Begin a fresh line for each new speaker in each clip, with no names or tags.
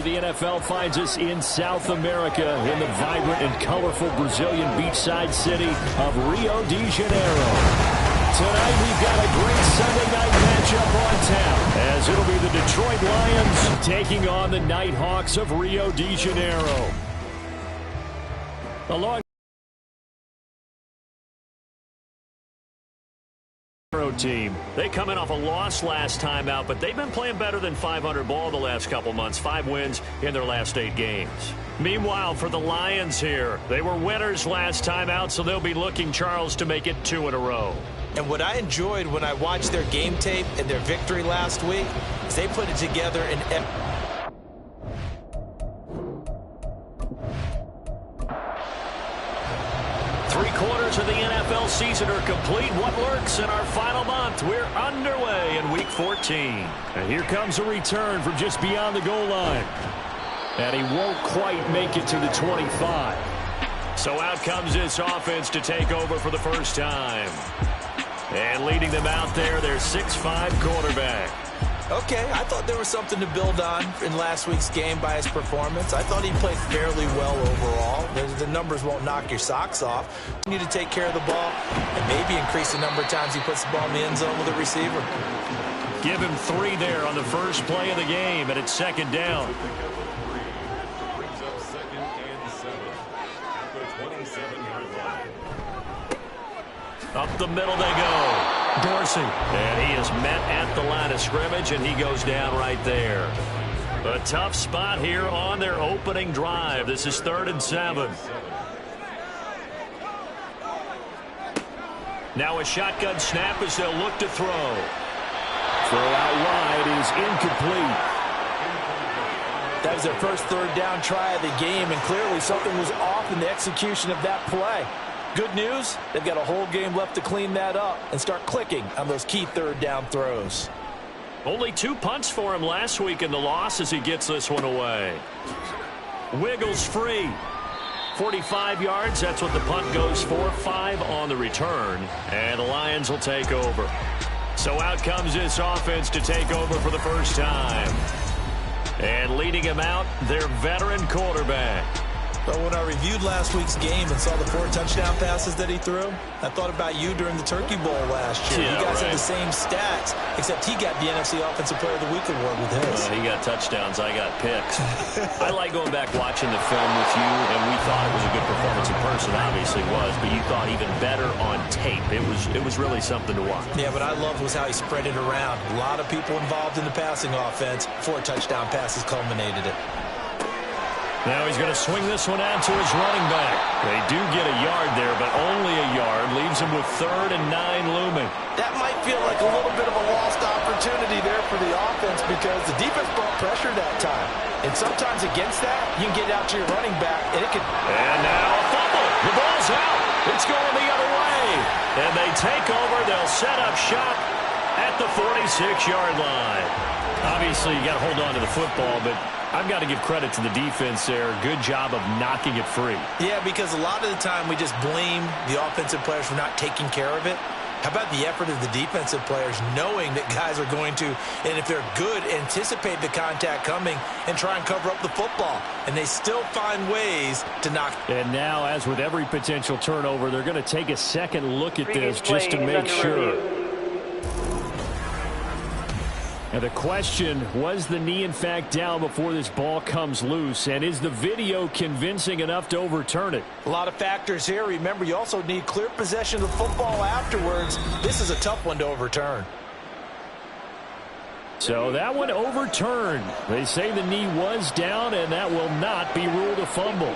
The NFL finds us in South America in the vibrant and colorful Brazilian beachside city of Rio de Janeiro. Tonight we've got a great Sunday night matchup on tap as it'll be the Detroit Lions taking on the Nighthawks of Rio de Janeiro. Along team. They come in off a loss last time out, but they've been playing better than 500 ball the last couple months. 5 wins in their last 8 games. Meanwhile, for the Lions here, they were winners last time out, so they'll be looking, Charles, to make it 2 in a row.
And what I enjoyed when I watched their game tape and their victory last week is they put it together in
3/4 of the NFL season are complete. What works in our final month? We're underway in Week 14. And here comes a return from just beyond the goal line. And he won't quite make it to the 25. So out comes this offense to take over for the first time. And leading them out there, their 6'5" quarterback.
Okay, I thought there was something to build on in last week's game by his performance. I thought he played fairly well overall. The numbers won't knock your socks off. You need to take care of the ball and maybe increase the number of times he puts the ball in the end zone with a receiver.
Give him 3 there on the first play of the game, and it's 2nd down. Up the middle they go. Dorsey. And he is met at the line of scrimmage, and he goes down right there. A tough spot here on their opening drive. This is 3rd and 7. Now a shotgun snap as they'll look to throw. Throw out wide is incomplete.
That was their first 3rd down try of the game, and clearly something was off in the execution of that play. Good news, they've got a whole game left to clean that up and start clicking on those key 3rd down throws.
Only 2 punts for him last week in the loss as he gets this one away. Wiggles free. 45 yards, that's what the punt goes for. 5 on the return, and the Lions will take over. So out comes this offense to take over for the first time. And leading him out, their veteran quarterback.
But when I reviewed last week's game and saw the 4 touchdown passes that he threw, I thought about you during the Turkey Bowl last year.
Yeah,
you guys
right.
had the same stats, except he got the NFC Offensive Player of the Week award with his.
He got touchdowns, I got picks. I like going back watching the film with you, and we thought it was a good performance in person, obviously was, but you thought even better on tape. It was really something to watch.
Yeah, but I loved was how he spread it around. A lot of people involved in the passing offense. 4 touchdown passes culminated it.
Now he's going to swing this one out to his running back. They do get a yard there, but only a yard. Leaves him with 3rd and 9 looming.
That might feel like a little bit of a lost opportunity there for the offense because the defense brought pressure that time. And sometimes against that, you can get it out to your running back, and it could...
And now a fumble. The ball's out. It's going the other way. And they take over. They'll set up shop at the 46-yard line. Obviously, you got to hold on to the football, but I've got to give credit to the defense there. Good job of knocking it free.
Yeah, because a lot of the time we just blame the offensive players for not taking care of it. How about the effort of the defensive players knowing that guys are going to, and if they're good, anticipate the contact coming and try and cover up the football. And they still find ways to knock.
And now, as with every potential turnover, they're going to take a second look at this just to make sure. Now the question, was the knee in fact down before this ball comes loose? And is the video convincing enough to overturn it?
A lot of factors here. Remember, you also need clear possession of the football afterwards. This is a tough one to overturn.
So that one overturned. They say the knee was down, and that will not be ruled a fumble.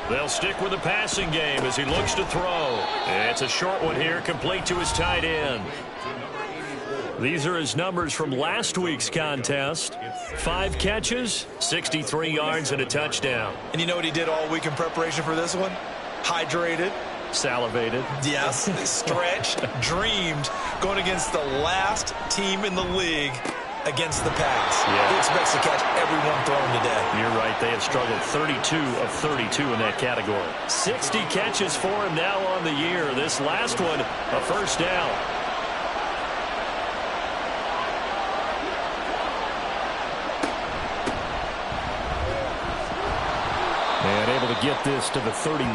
They'll stick with the passing game as he looks to throw. It's a short one here, complete to his tight end. These are his numbers from last week's contest. 5 catches, 63 yards, and a touchdown.
And you know what he did all week in preparation for this one? Hydrated.
Salivated.
Yes, stretched, dreamed, going against the last team in the league against the pass.
Yeah.
He expects to catch everyone thrown today.
You're right. They have struggled 32 of 32 in that category. 60 catches for him now on the year. This last one, a first down. get this to the 31.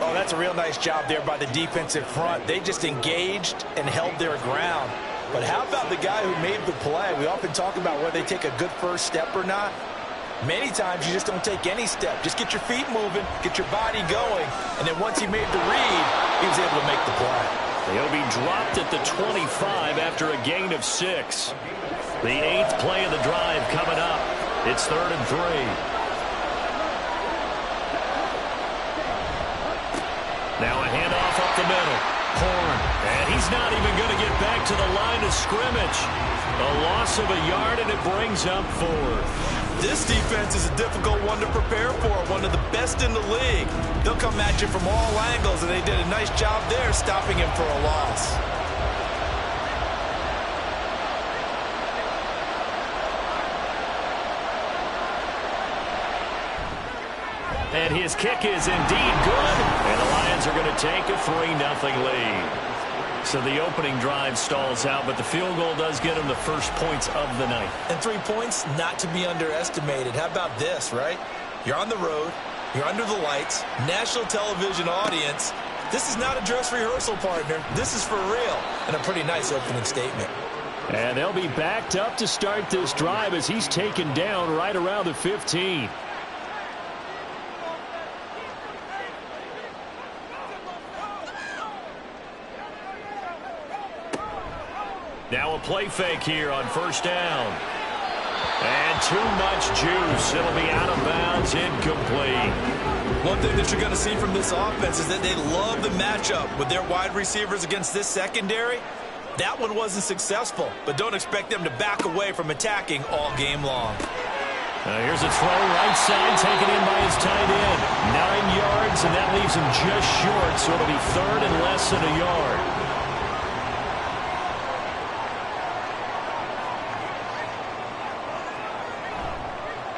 Oh, that's a real nice job there by the defensive front. They just engaged and held their ground. But how about the guy who made the play? We often talk about whether they take a good first step or not. Many times you just don't take any step. Just get your feet moving, get your body going, and then once he made the read, he was able to make the play.
He'll be dropped at the 25 after a gain of 6. The 8th play of the drive coming up. It's 3rd and 3. Now a handoff up the middle. Horn. And he's not even going to get back to the line of scrimmage. A loss of a yard, and it brings up 4th.
This defense is a difficult one to prepare for, one of the best in the league. They'll come at you from all angles, and they did a nice job there stopping him for a loss.
And his kick is indeed good, and the Lions are going to take a 3-0 lead. So the opening drive stalls out, but the field goal does get him the first points of the night.
And 3 points, not to be underestimated. How about this, right? You're on the road. You're under the lights. National television audience. This is not a dress rehearsal, partner. This is for real. And a pretty nice opening statement.
And they'll be backed up to start this drive as he's taken down right around the 15. Now a play fake here on first down. And too much juice. It'll be out of bounds, incomplete.
One thing that you're going to see from this offense is that they love the matchup with their wide receivers against this secondary. That one wasn't successful, but don't expect them to back away from attacking all game long.
Here's a throw right side, taken in by his tight end. 9 yards, and that leaves him just short, so it'll be 3rd and less than a yard.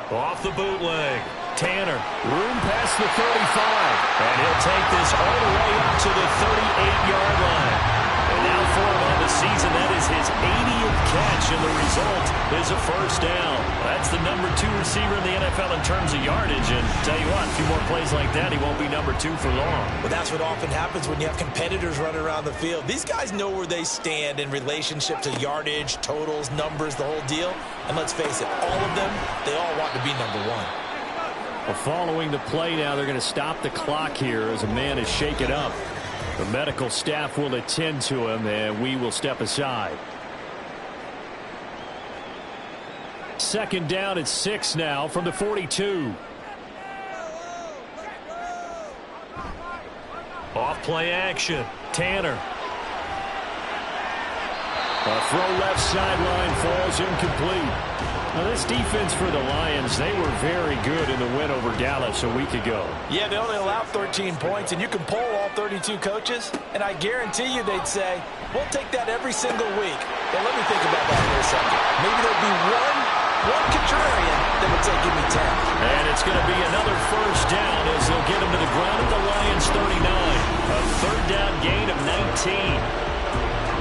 Off the bootleg. Tanner, room past the 35. And he'll take this all the way up to the 38-yard line. And now for him on the season, that is his 80th catch, and the result is a first down. That's the number 2 receiver in the NFL in terms of yardage. And tell you what, a few more plays like that, he won't be number 2 for long.
Well, that's what often happens when you have competitors running around the field. These guys know where they stand in relationship to yardage, totals, numbers, the whole deal. And let's face it, all of them, they all want to be number 1.
Well, following the play now, they're going to stop the clock here as a man is shaken up. The medical staff will attend to him, and we will step aside. 2nd down at 6 now from the 42. Off play action. Tanner. A throw left sideline falls incomplete. Now this defense for the Lions, they were very good in the win over Dallas a week ago.
Yeah, they only allowed 13 points, and you can poll all 32 coaches, and I guarantee you they'd say, we'll take that every single week. But let me think about that for a second. Maybe there'd be one contrarian that would say, give me 10.
And it's going to be another first down as they'll get him to the ground at the Lions 39. A 3rd down gain of 19.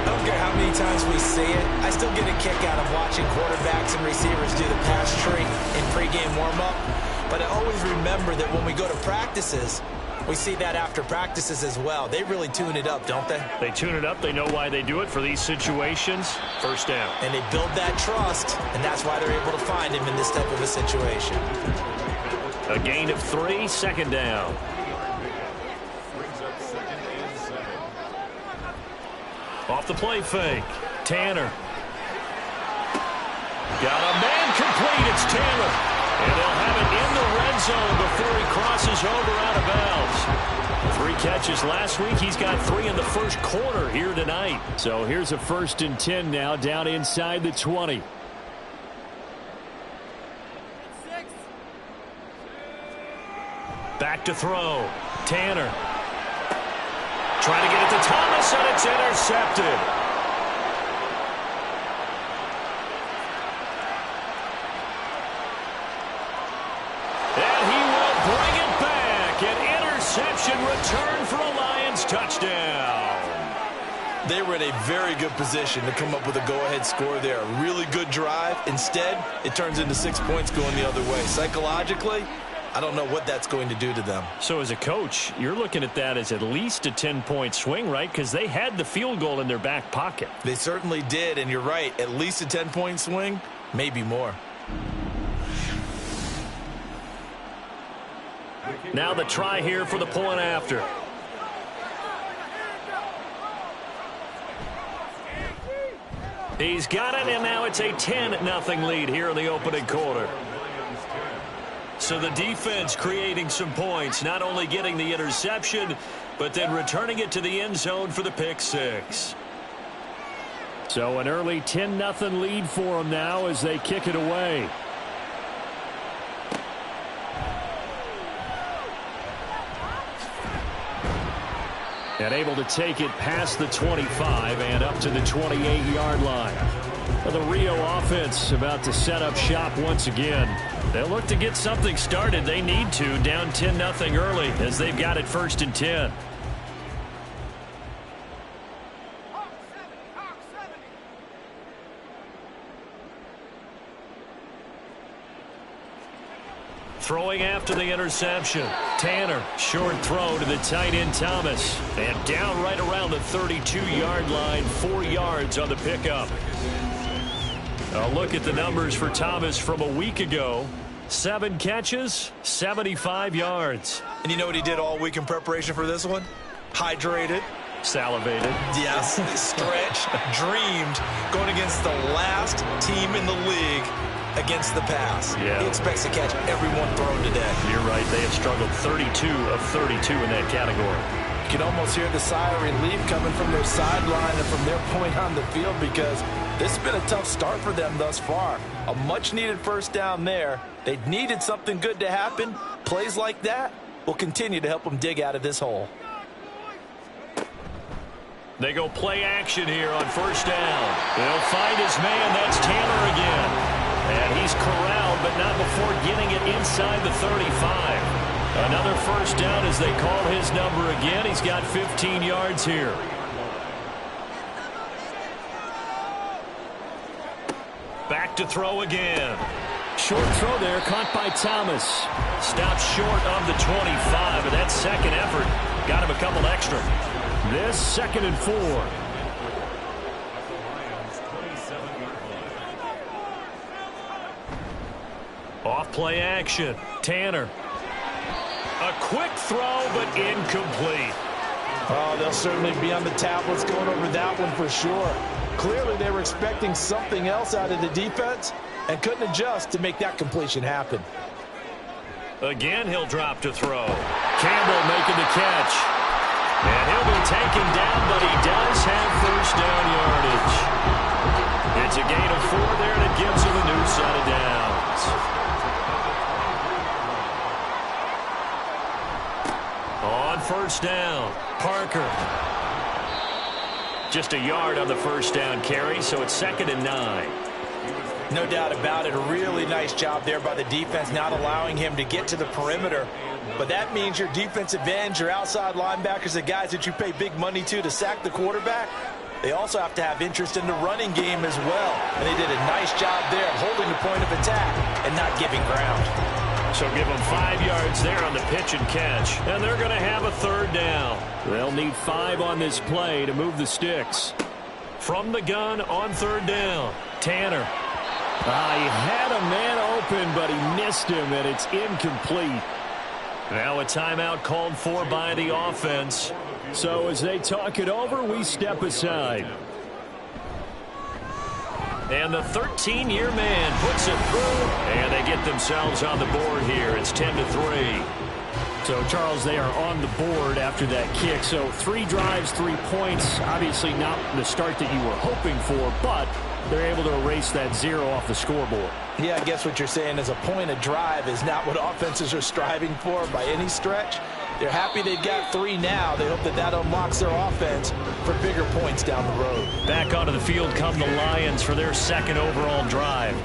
I don't care how many times we see it. I still get a kick out of watching quarterbacks and receivers do the pass tree in pregame warm-up. But I always remember that when we go to practices, we see that after practices as well. They really tune it up, don't they?
They tune it up. They know why they do it for these situations. First down.
And they build that trust, and that's why they're able to find him in this type of a situation.
A gain of 3, 2nd down. Off the play fake. Tanner. Got a man complete. It's Tanner. And they'll have it in the red zone before he crosses over out of bounds. 3 catches last week. He's got 3 in the first quarter here tonight. So here's a 1st and 10 now down inside the 20. Back to throw. Tanner. Trying to get it to Thomas, and it's intercepted. And he will bring it back. An interception return for a Lions touchdown.
They were in a very good position to come up with a go-ahead score there. A really good drive. Instead, it turns into 6 points going the other way. Psychologically, I don't know what that's going to do to them.
So as a coach, you're looking at that as at least a 10-point swing, right? Because they had the field goal in their back pocket.
They certainly did, and you're right. At least a 10-point swing, maybe more.
Now the try here for the point after. He's got it, and now it's a 10-0 lead here in the opening quarter. So the defense creating some points, not only getting the interception, but then returning it to the end zone for the pick six. So an early 10-0 lead for them now as they kick it away. And able to take it past the 25 and up to the 28-yard line. The Rio offense about to set up shop once again. They'll look to get something started. They need to, down 10-0 early as they've got it 1st and 10. Throwing after the interception. Tanner, short throw to the tight end Thomas. And down right around the 32-yard line, 4 yards on the pickup. A look at the numbers for Thomas from a week ago. 7 catches, 75 yards.
And you know what he did all week in preparation for this one? Hydrated.
Salivated.
Yes, stretched, dreamed, going against the last team in the league against the pass.
Yeah.
He expects to catch everyone thrown today.
You're right. They have struggled 32 of 32 in that category.
You can almost hear the sigh of relief coming from their sideline and from their point on the field because this has been a tough start for them thus far. A much-needed first down there. They needed something good to happen. Plays like that will continue to help them dig out of this hole.
They go play action here on 1st down. They'll find his man. That's Tanner again. And he's corralled, but not before getting it inside the 35. Another 1st down as they call his number again. He's got 15 yards here. Back to throw again. Short throw there, caught by Thomas. Stopped short of the 25, but that second effort got him a couple extra. This 2nd and 4. Off play action. Tanner. A quick throw, but incomplete.
Oh, they'll certainly be on the tablets going over that one for sure. Clearly, they were expecting something else out of the defense and couldn't adjust to make that completion happen.
Again, he'll drop to throw. Campbell making the catch. And he'll be taken down, but he does have 1st down yardage. It's a gain of 4 there, and it gives him a new set of downs. On 1st down, Parker. Just a yard on the 1st down carry, so it's 2nd and 9.
No doubt about it. A really nice job there by the defense, not allowing him to get to the perimeter. But that means your defensive ends, your outside linebackers, the guys that you pay big money to sack the quarterback, they also have to have interest in the running game as well. And they did a nice job there holding the point of attack and not giving ground.
So give them 5 yards there on the pitch and catch. And they're going to have a 3rd down. They'll need 5 on this play to move the sticks. From the gun on 3rd down, Tanner. He had a man open, but he missed him, and it's incomplete. Now a timeout called for by the offense. So as they talk it over, we step aside. And the 13-year man puts it through, and they get themselves on the board here. It's 10-3. So, Charles, they are on the board after that kick. So 3 drives, 3 points. Obviously not the start that you were hoping for, but they're able to erase that 0 off the scoreboard.
Yeah, I guess what you're saying is a point of drive is not what offenses are striving for by any stretch. They're happy they've got 3 now. They hope that that unlocks their offense for bigger points down the road.
Back onto the field come the Lions for their 2nd overall drive.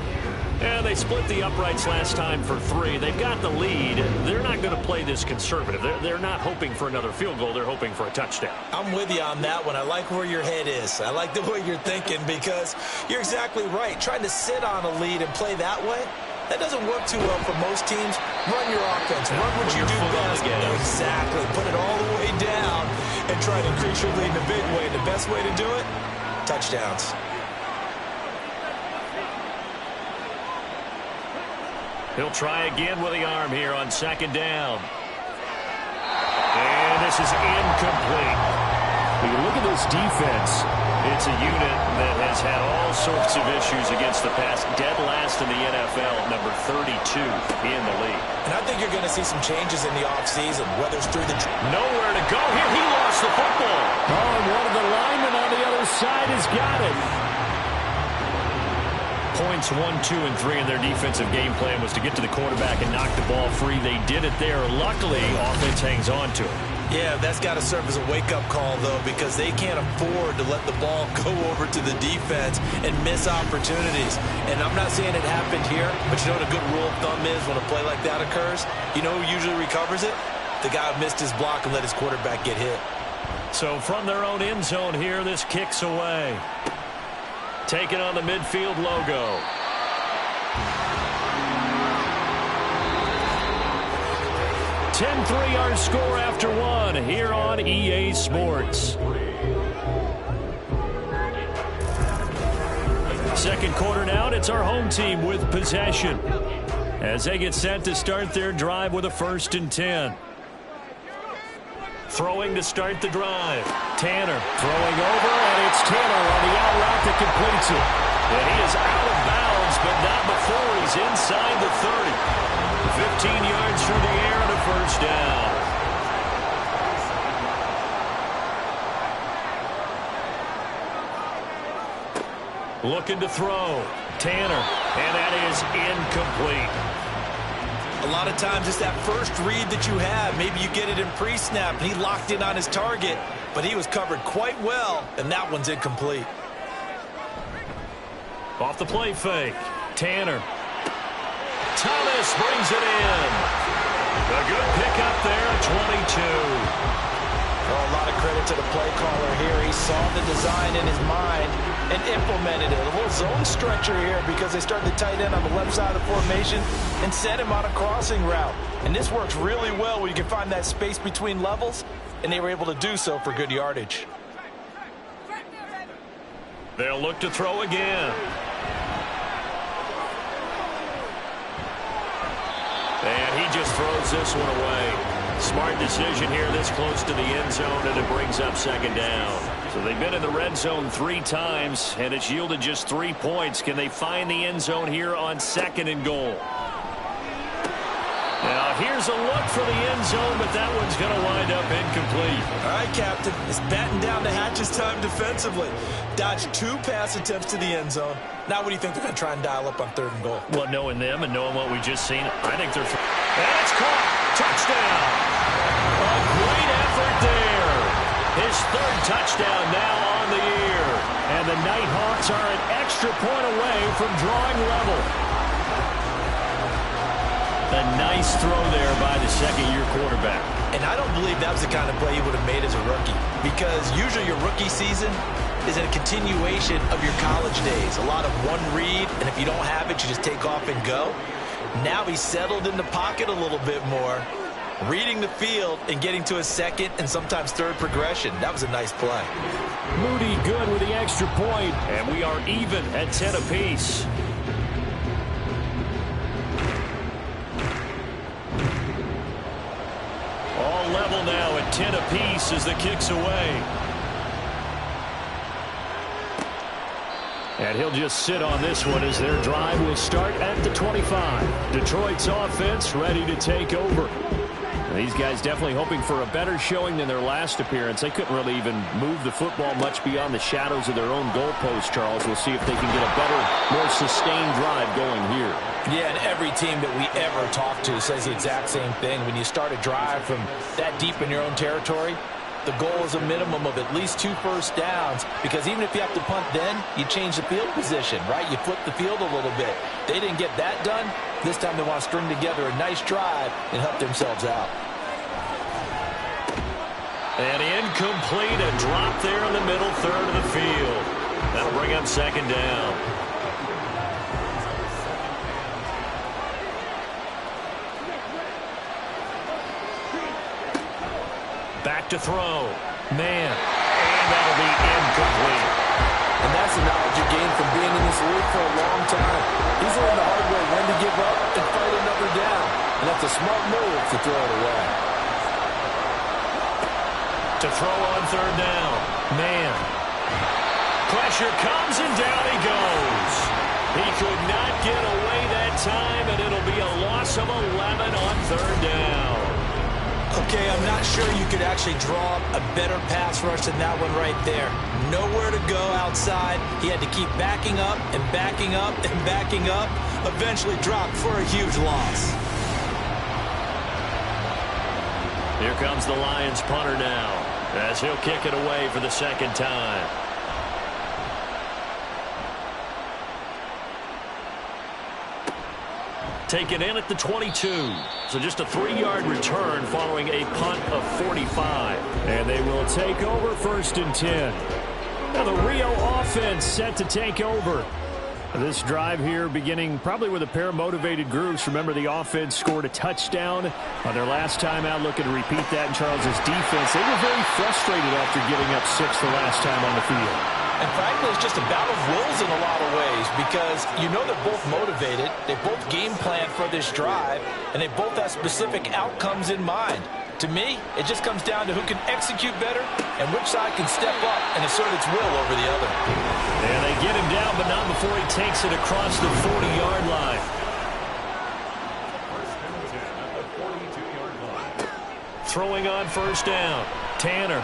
And they split the uprights last time for 3. They've got the lead. They're not going to play this conservative. They're not hoping for another field goal. They're hoping for a touchdown.
I'm with you on that one. I like where your head is. I like the way you're thinking because you're exactly right. Trying to sit on a lead and play that way, That doesn't work too well for most teams. Run your offense. Run what you do best. Exactly. Put it all the way down and try to increase your lead in a big way. The best way to do it, touchdowns.
He'll try again with the arm here on second down. And this is incomplete. When you look at this defense, it's a unit that has had all sorts of issues against the pass. Dead last in the NFL, number 32 in the league.
And I think you're going to see some changes in the offseason, whether it's through the...
Nowhere to go here. He lost the football. Oh, and one of the linemen on the other side has got it. Points 1, 2, and 3 in their defensive game plan was to get to the quarterback and knock the ball free. They did it there. Luckily, offense hangs on to it.
Yeah, that's got to serve as a wake-up call, though, because they can't afford to let the ball go over to the defense and miss opportunities. And I'm not saying it happened here, but you know what a good rule of thumb is when a play like that occurs? You know who usually recovers it? The guy who missed his block and let his quarterback get hit.
So from their own end zone here, this kicks away. Taking on the midfield logo. A 10-3 our score after one here on EA Sports. Second quarter now, and it's our home team with possession as they get set to start their drive with a 1st and 10. Throwing to start the drive. Tanner throwing over, and it's Tanner on the out route that completes it. And he is out of bounds, but not before he's inside the 30. 15 yards through the air and a 1st down. Looking to throw. Tanner, and that is incomplete.
A lot of times it's that first read that you have. Maybe you get it in pre-snap, and he locked in on his target, but he was covered quite well, and that one's incomplete.
Off the play fake. Tanner. Thomas brings it in. A good pickup there at 22.
Well, a lot of credit to the play caller here. He saw the design in his mind and implemented it. A little zone stretcher here because they started the tight end on the left side of the formation and sent him on a crossing route. And this works really well where you can find that space between levels, and they were able to do so for good yardage.
They'll look to throw again. And he just throws this one away. Smart decision here this close to the end zone, and it brings up 2nd down. So they've been in the red zone 3 times, and it's yielded just 3 points. Can they find the end zone here on 2nd and goal? Now here's a look for the end zone, but that one's going to wind up incomplete.
All right, Captain. It's batten down the hatches time defensively. Dodged 2 pass attempts to the end zone. Now what do you think they're going to try and dial up on 3rd and goal?
Well, knowing them and knowing what we just seen, I think they're... And it's caught. Touchdown. A great effort there. His 3rd touchdown now on the year. And the Nighthawks are an extra point away from drawing level. A nice throw there by the 2nd-year quarterback.
And I don't believe that was the kind of play he would have made as a rookie, because usually your rookie season is a continuation of your college days. A lot of one read, and if you don't have it, you just take off and go. Now he's settled in the pocket a little bit more, reading the field and getting to a 2nd and sometimes 3rd progression. That was a nice play.
Moody good with the extra point, and we are even at 10 apiece. All level now at 10 apiece as the kick's away. And he'll just sit on this one as their drive will start at the 25. Detroit's offense ready to take over. These guys definitely hoping for a better showing than their last appearance. They couldn't really even move the football much beyond the shadows of their own goalpost, Charles. We'll see if they can get a better, more sustained drive going here.
Yeah, and every team that we ever talk to says the exact same thing. When you start a drive from that deep in your own territory, the goal is a minimum of at least 2 first downs, because even if you have to punt then, you change the field position, right? You flip the field a little bit. They didn't get that done. This time they want to string together a nice drive and help themselves out.
And incomplete, a drop there in the middle 3rd of the field. That'll bring up 2nd down. to throw. Man. And that'll be incomplete.
And that's the knowledge you gain from being in this league for a long time. He's learned the hard way when to give up and fight another down. And that's a smart move to throw it away.
To throw on third down. Man. Pressure comes and down he goes. He could not get away that time, and it'll be a loss of 11 on third down.
Okay, I'm not sure you could actually draw up a better pass rush than that one right there. Nowhere to go outside. He had to keep backing up and backing up and backing up. Eventually dropped for a huge loss.
Here comes the Lions punter now, as he'll kick it away for the second time. Taken in at the 22. So just a 3-yard return following a punt of 45. And they will take over 1st and 10. Now the Rio offense set to take over. This drive here beginning probably with a pair of motivated groups. Remember, the offense scored a touchdown on their last time out. Looking to repeat that in Charles's defense. They were very frustrated after giving up 6 the last time on the field.
And frankly, it's just a battle of wills in a lot of ways because you know they're both motivated. They both game plan for this drive, and they both have specific outcomes in mind. To me, it just comes down to who can execute better and which side can step up and assert its will over the other.
And they get him down, but not before he takes it across the 40-yard line. Throwing on first down. Tanner.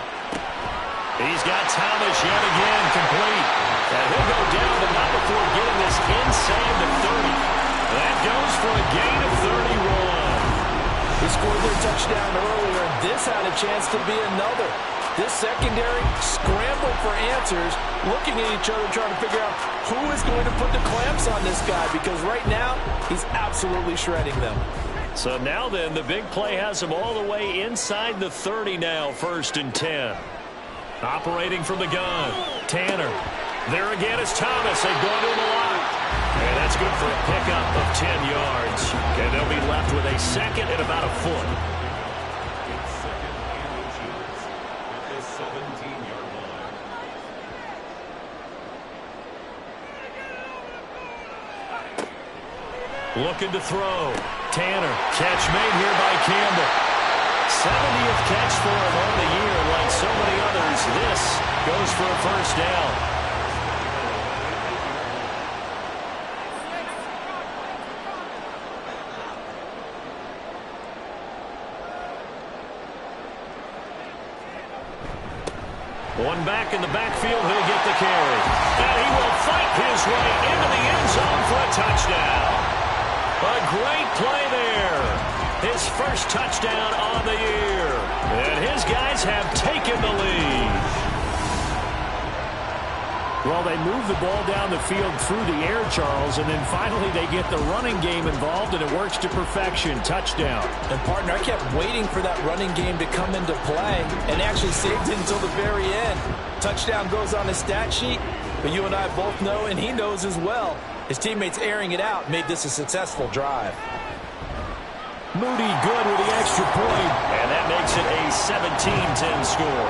He's got Thomas yet again complete. And he'll go down, but not before getting this inside the 30. That goes for a gain of 31.
He scored their touchdown earlier, and this had a chance to be another. This secondary scrambled for answers, looking at each other, trying to figure out who is going to put the clamps on this guy, because right now, he's absolutely shredding them.
So now then, the big play has him all the way inside the 30 now, 1st and 10. Operating from the gun, Tanner. There again is Thomas. They've gone to him a lot. And that's good for a pickup of 10 yards. And they'll be left with a second and about a foot. Looking to throw. Tanner. Catch made here by Campbell. 70th catch for him on the year. Like so many others, this goes for a first down. One back in the backfield, he'll get the carry. And he will fight his way into the end zone for a touchdown. A great play there. His first touchdown on the year. And his guys have taken the lead. Well, they move the ball down the field through the air, Charles, and then finally they get the running game involved, and it works to perfection. Touchdown.
And, partner, I kept waiting for that running game to come into play and actually saved it until the very end. Touchdown goes on the stat sheet, but you and I both know, and he knows as well, his teammates airing it out made this a successful drive.
Moody good with the extra point, and that makes it a 17-10 score.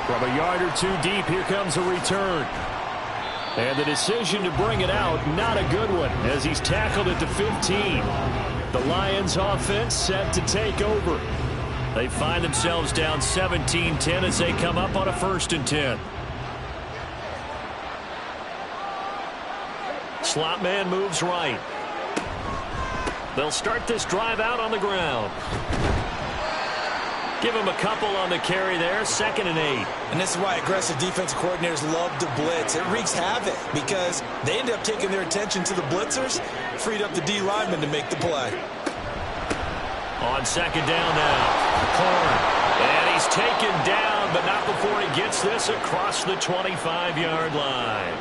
From a yard or two deep, here comes a return. And the decision to bring it out, not a good one, as he's tackled at the 15. The Lions offense set to take over. They find themselves down 17-10 as they come up on a 1st and 10. Slot man moves right. They'll start this drive out on the ground. Give him a couple on the carry there, 2nd and 8.
And this is why aggressive defensive coordinators love to blitz. It wreaks havoc because they end up taking their attention to the blitzers, freed up the D lineman to make the play.
On 2nd down now, Corn. And he's taken down, but not before he gets this across the 25-yard line.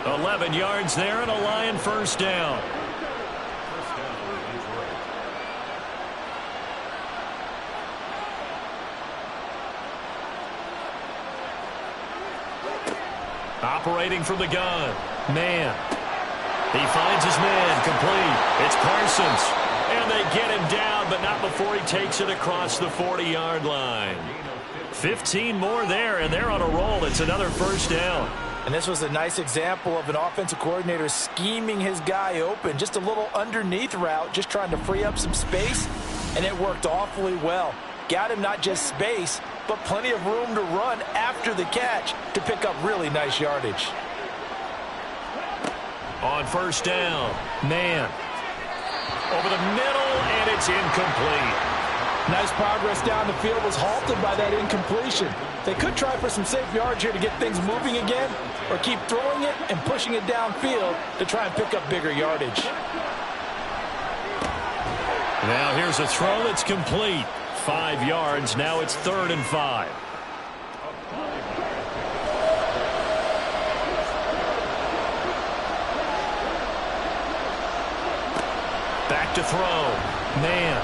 11 yards there and a Lion 1st down. Operating from the gun. Man. He finds his man complete. It's Parsons. And And they get him down, but not before he takes it across the 40-yard line. 15 more there, and they're on a roll. It's another first down.
And this was a nice example of an offensive coordinator scheming his guy open. Just a little underneath route, just trying to free up some space, and it worked awfully well. Got him not just space, but plenty of room to run after the catch to pick up really nice yardage.
On first down, man. Over the middle, and it's incomplete.
Nice progress down the field was halted by that incompletion. They could try for some safe yards here to get things moving again, or keep throwing it and pushing it downfield to try and pick up bigger yardage.
Now here's a throw that's complete. 5 yards. Now it's 3rd and 5. Back to throw. Man.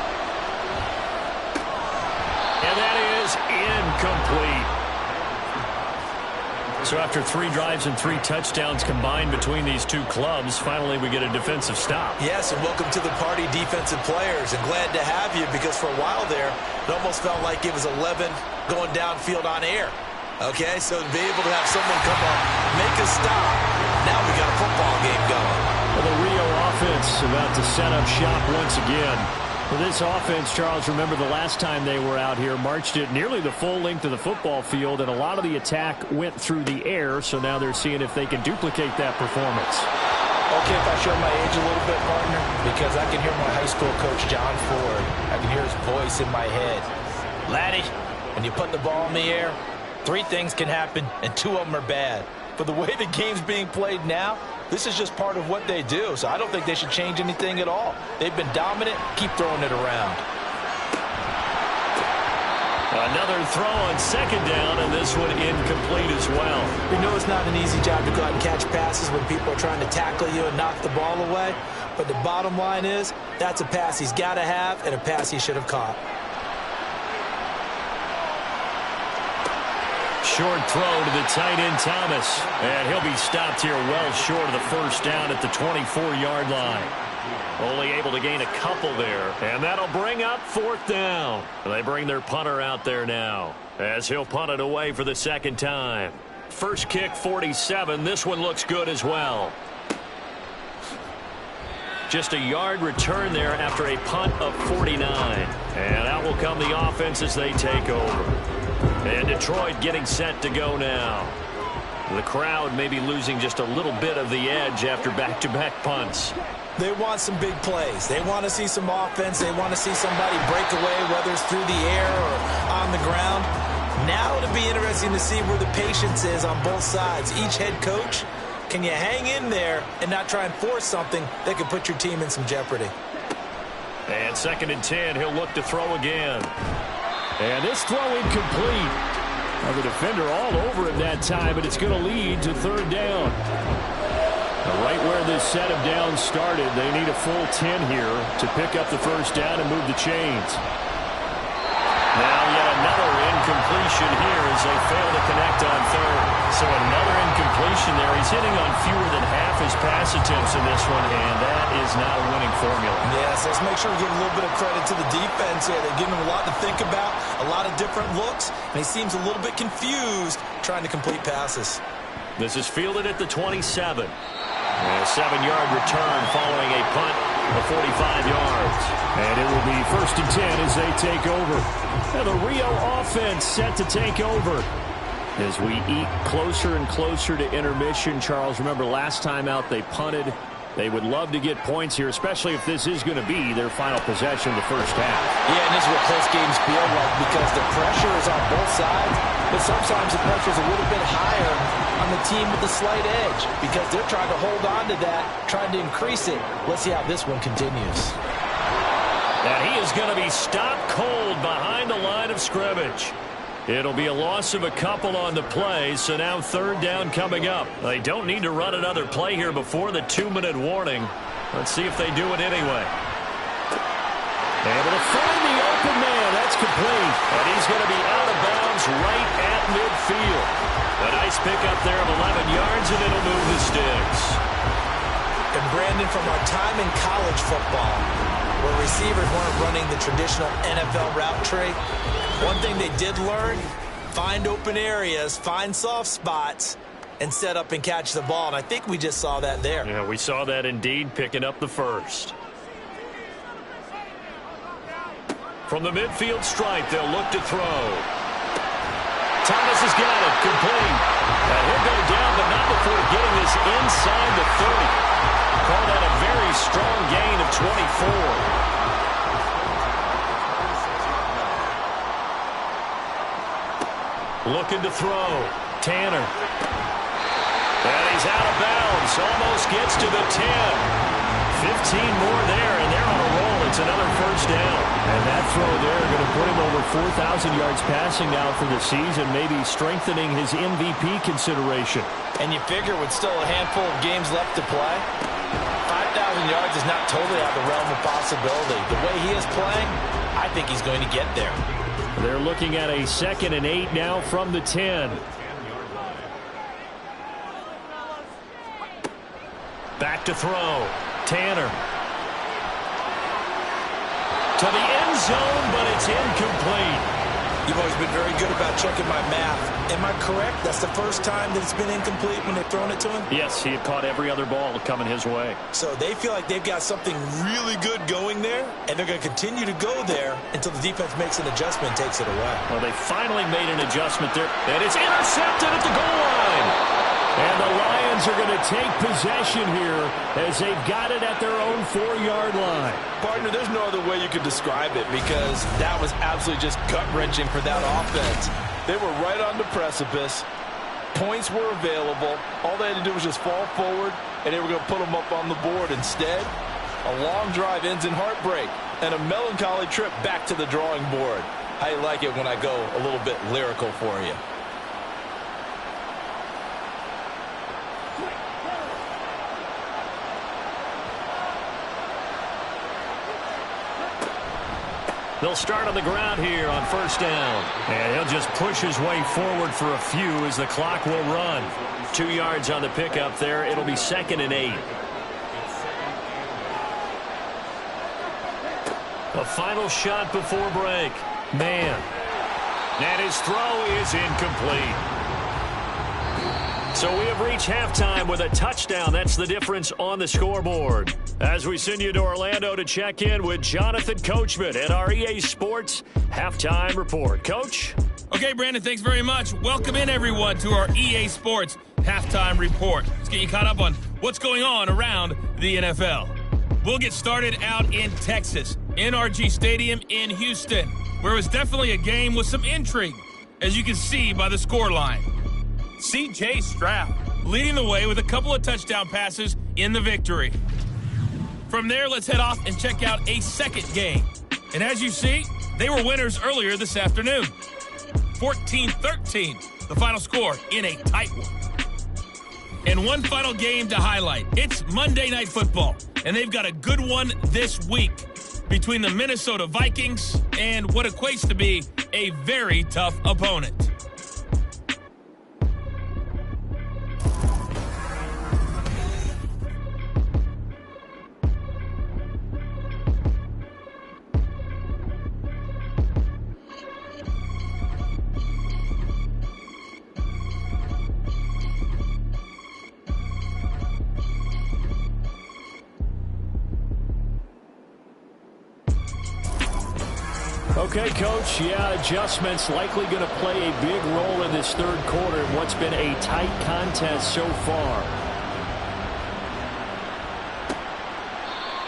And that is incomplete. So after 3 drives and 3 touchdowns combined between these two clubs, finally we get a defensive stop.
Yes, and welcome to the party, defensive players. And glad to have you, because for a while there, it almost felt like it was 11 going downfield on air. Okay, so to be able to have someone come up, make a stop, now we got a football game going.
Well, the Rio offense about to set up shop once again. For this offense, Charles, remember the last time they were out here, marched it nearly the full length of the football field, and a lot of the attack went through the air, so now they're seeing if they can duplicate that performance.
Okay, if I show my age a little bit, partner, because I can hear my high school coach, John Ford. I can hear his voice in my head. Laddie, when you put the ball in the air, 3 things can happen, and 2 of them are bad. But the way the game's being played now, this is just part of what they do, so I don't think they should change anything at all. They've been dominant. Keep throwing it around.
Another throw on 2nd down, and this one incomplete as well.
We know it's not an easy job to go out and catch passes when people are trying to tackle you and knock the ball away, but the bottom line is that's a pass he's got to have and a pass he should have caught.
Short throw to the tight end, Thomas. And he'll be stopped here well short of the first down at the 24-yard line. Only able to gain a couple there. And that'll bring up 4th down. They bring their punter out there now, as he'll punt it away for the 2nd time. First kick, 47. This one looks good as well. Just a yard return there after a punt of 49. And out will come the offense as they take over. And Detroit getting set to go now. The crowd may be losing just a little bit of the edge after back-to-back punts.
They want some big plays. They want to see some offense. They want to see somebody break away, whether it's through the air or on the ground. Now it'll be interesting to see where the patience is on both sides. Each head coach, can you hang in there and not try and force something that could put your team in some jeopardy?
And 2nd and 10, he'll look to throw again. And this throw incomplete. The defender all over him that time, but it's going to lead to 3rd down. Right where this set of downs started, they need a full 10 here to pick up the first down and move the chains. Now yet another incompletion here as they fail to connect on 3rd. So another incompletion there. He's hitting on fewer than half his pass attempts in this one, and that is not a winning formula.
Yes, let's make sure we give a little bit of credit to the defense here. They're giving him a lot to think about, a lot of different looks, and he seems a little bit confused trying to complete passes.
This is fielded at the 27. And a 7-yard return following a punt of 45 yards. And it will be 1st and 10 as they take over. And the Rio offense set to take over. As we eat closer and closer to intermission, Charles, remember last time out they punted. They would love to get points here, especially if this is going to be their final possession of the first half.
Yeah, and this is what close games feel like because the pressure is on both sides, but sometimes the pressure is a little bit higher on the team with the slight edge because they're trying to hold on to that, trying to increase it. Let's see how this one continues.
And he is going to be stopped cold behind the line of scrimmage. It'll be a loss of a couple on the play, so now 3rd down coming up. They don't need to run another play here before the 2-minute warning. Let's see if they do it anyway. Able to find the open man. That's complete. And he's going to be out of bounds right at midfield. A nice pickup there of 11 yards, and it'll move the sticks.
And Brandon, from our time in college football, where receivers weren't running the traditional NFL route tree. One thing they did learn, find open areas, find soft spots, and set up and catch the ball. And I think we just saw that there.
Yeah, we saw that indeed, picking up the first. From the midfield stripe, they'll look to throw. Thomas has got it, complete. And he'll go down, but not before getting this inside the 30. Call that a very strong gain of 24. Looking to throw. Tanner. And he's out of bounds. Almost gets to the 10. 15 more there, and they're on a roll. It's another first down. And that throw there going to put him over 4,000 yards passing now for the season, maybe strengthening his MVP consideration.
And you figure with still a handful of games left to play, 5,000 yards is not totally out of the realm of possibility. The way he is playing, I think he's going to get there.
They're looking at a 2nd and 8 now from the 10. Back to throw. Tanner. To the end zone, but it's incomplete.
You've always been very good about checking my math. Am I correct? That's the first time that it's been incomplete when they've thrown it to him?
Yes, he had caught every other ball coming his way.
So they feel like they've got something really good going there, and they're going to continue to go there until the defense makes an adjustment and takes it away.
Well, they finally made an adjustment there, and it's intercepted at the goal line. And the Lions are going to take possession here as they've got it at their own 4-yard line.
Partner, there's no other way you could describe it because that was absolutely just gut-wrenching for that offense. They were right on the precipice. Points were available. All they had to do was just fall forward, and they were going to put them up on the board. Instead, a long drive ends in heartbreak and a melancholy trip back to the drawing board. I like it when I go a little bit lyrical for you.
They'll start on the ground here on first down. And he'll just push his way forward for a few as the clock will run. 2 yards on the pickup there. It'll be 2nd and 8. A final shot before break. Man. And his throw is incomplete. So we have reached halftime with a touchdown. That's the difference on the scoreboard. As we send you to Orlando to check in with Jonathan Coachman at our EA Sports Halftime Report. Coach?
Okay, Brandon, thanks very much. Welcome in, everyone, to our EA Sports Halftime Report. Let's get you caught up on what's going on around the NFL. We'll get started out in Texas, NRG Stadium in Houston, where it was definitely a game with some intrigue, as you can see by the scoreline. C.J. Stroud leading the way with a couple of touchdown passes in the victory. From there, let's head off and check out a second game. And as you see, they were winners earlier this afternoon. 14-13, the final score in a tight one. And one final game to highlight. It's Monday Night Football, and they've got a good one this week between the Minnesota Vikings and what equates to be a very tough opponent.
Okay, Coach, adjustments likely going to play a big role in this third quarter in what's been a tight contest so far.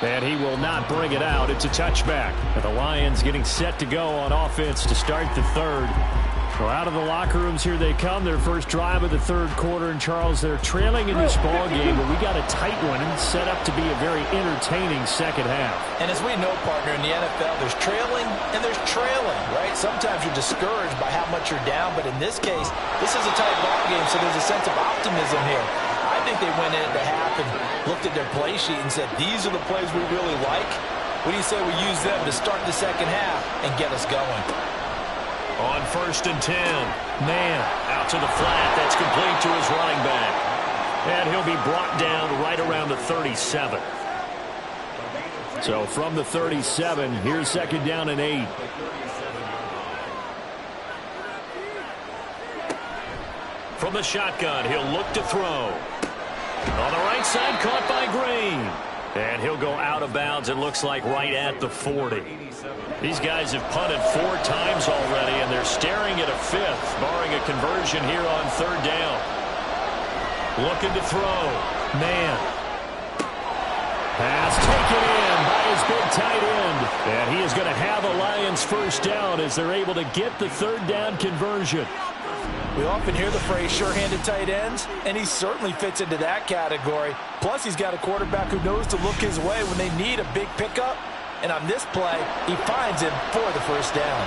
And he will not bring it out. It's a touchback. And the Lions getting set to go on offense to start the third. Well, out of the locker rooms here they come. Their first drive of the third quarter. And, Charles, they're trailing in this ball game, but we got a tight one and set up to be a very entertaining second half.
And as we know, partner, in the NFL, there's trailing and there's trailing, right? Sometimes you're discouraged by how much you're down, but in this case, this is a tight ball game, so there's a sense of optimism here. I think they went into half and looked at their play sheet and said, these are the plays we really like. What do you say we use them to start the second half and get us going?
On 1st and 10, man, out to the flat. That's complete to his running back. And he'll be brought down right around the 37. So from the 37, here's 2nd down and 8. From the shotgun, he'll look to throw. On the right side, caught by Green. And he'll go out of bounds, it looks like, right at the 40. These guys have punted 4 times already, and they're staring at a 5th, barring a conversion here on 3rd down. Looking to throw. Man. Pass taken in by his big tight end. And he is going to have a Lions 1st down as they're able to get the 3rd down conversion.
We often hear the phrase sure-handed tight ends, and he certainly fits into that category. Plus, he's got a quarterback who knows to look his way when they need a big pickup. And on this play, he finds him for the 1st down.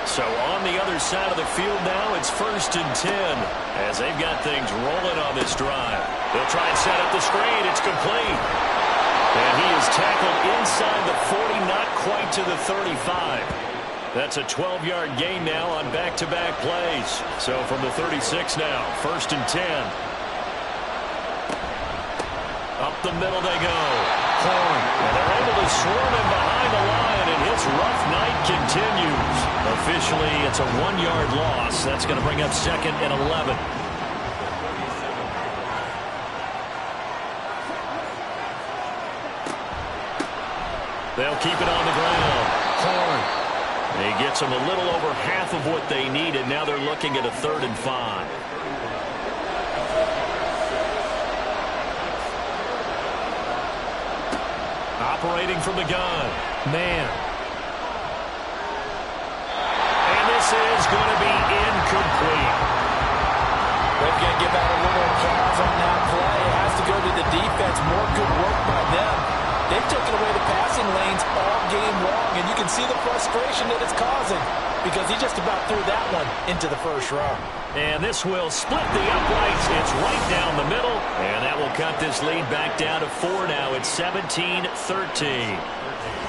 So on the other side of the field now, it's 1st and 10 as they've got things rolling on this drive. They'll try and set up the screen. It's complete. And he is tackled inside the 40, not quite to the 35. That's a 12-yard gain now on back-to-back plays. So from the 36 now, 1st and 10. Up the middle they go. Horn. And they're able to swarm him behind the line, and his rough night continues. Officially, it's a 1-yard loss. That's going to bring up 2nd and 11. They'll keep it on the ground. Horn. He gets them a little over half of what they needed. Now they're looking at a 3rd and 5. Operating from the gun. Man. And this is going to be incomplete.
They're going to give out a little applause on that play. It has to go to the defense. More good work by them. They've taken away the passing lanes all game long, and you can see the frustration that it's causing because he just about threw that one into the 1st row.
And this will split the uprights. It's right down the middle, and that will cut this lead back down to 4 now. It's 17-13.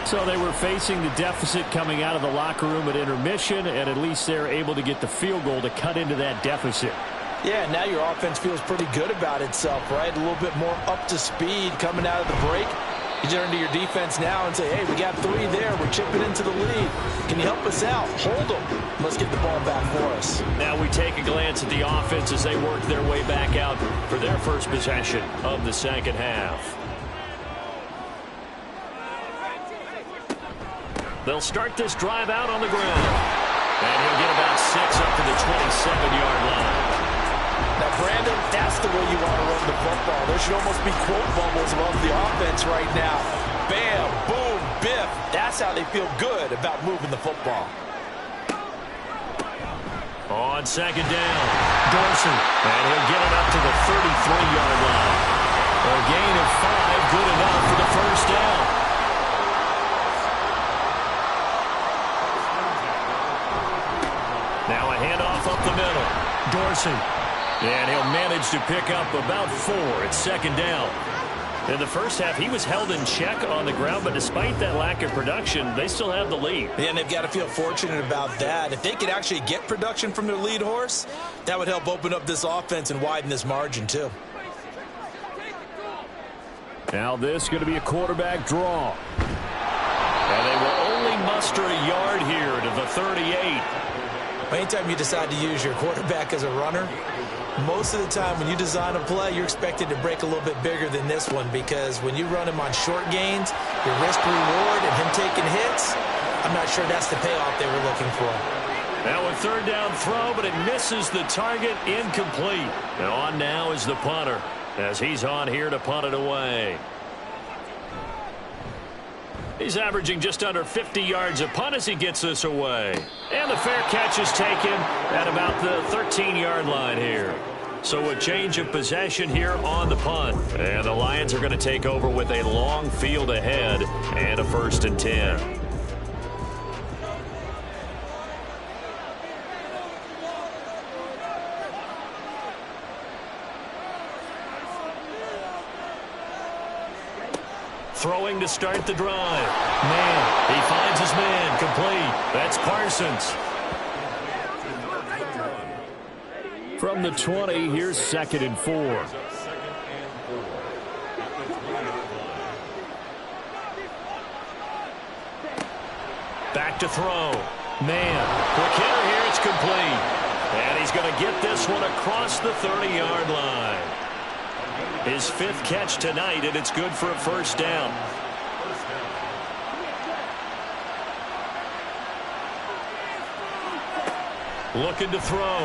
So they were facing the deficit coming out of the locker room at intermission, and at least they're able to get the field goal to cut into that deficit.
Yeah, now your offense feels pretty good about itself, right? A little bit more up to speed coming out of the break. You turn to your defense now and say, hey, we got 3 there. We're chipping into the lead. Can you help us out? Hold them. Let's get the ball back for us.
Now we take a glance at the offense as they work their way back out for their first possession of the 2nd half. They'll start this drive out on the ground. And he'll get about 6 up to the 27-yard line.
Now, Brandon, that's the way you want to run the football. There should almost be quote bubbles above the offense right now. Bam, boom, biff. That's how they feel good about moving the football.
On 2nd down, Dorsey. And he'll get it up to the 33-yard line. A gain of 5, good enough for the 1st down. Now a handoff up the middle. Dorsey. And he'll manage to pick up about 4 at 2nd down. In the 1st half, he was held in check on the ground, but despite that lack of production, they still have the lead.
Yeah, and they've got to feel fortunate about that. If they could actually get production from their lead horse, that would help open up this offense and widen this margin, too.
Now this is going to be a quarterback draw. And they will only muster a yard here to the 38.
Anytime you decide to use your quarterback as a runner, most of the time when you design a play, you're expected to break a little bit bigger than this one because when you run him on short gains, your risk-reward and him taking hits, I'm not sure that's the payoff they were looking for.
Now a 3rd down throw, but it misses the target, incomplete. And on now is the punter as he's on here to punt it away. He's averaging just under 50 yards a punt as he gets this away. And the fair catch is taken at about the 13-yard line here. So a change of possession here on the punt. And the Lions are going to take over with a long field ahead and a 1st and 10. Throwing to start the drive. Man, he finds his man, complete. That's Parsons. From the 20, here's 2nd and 4. Back to throw. Man, quick hitter here. It's complete. And he's going to get this one across the 30-yard line. His 5th catch tonight, and it's good for a first down. Looking to throw.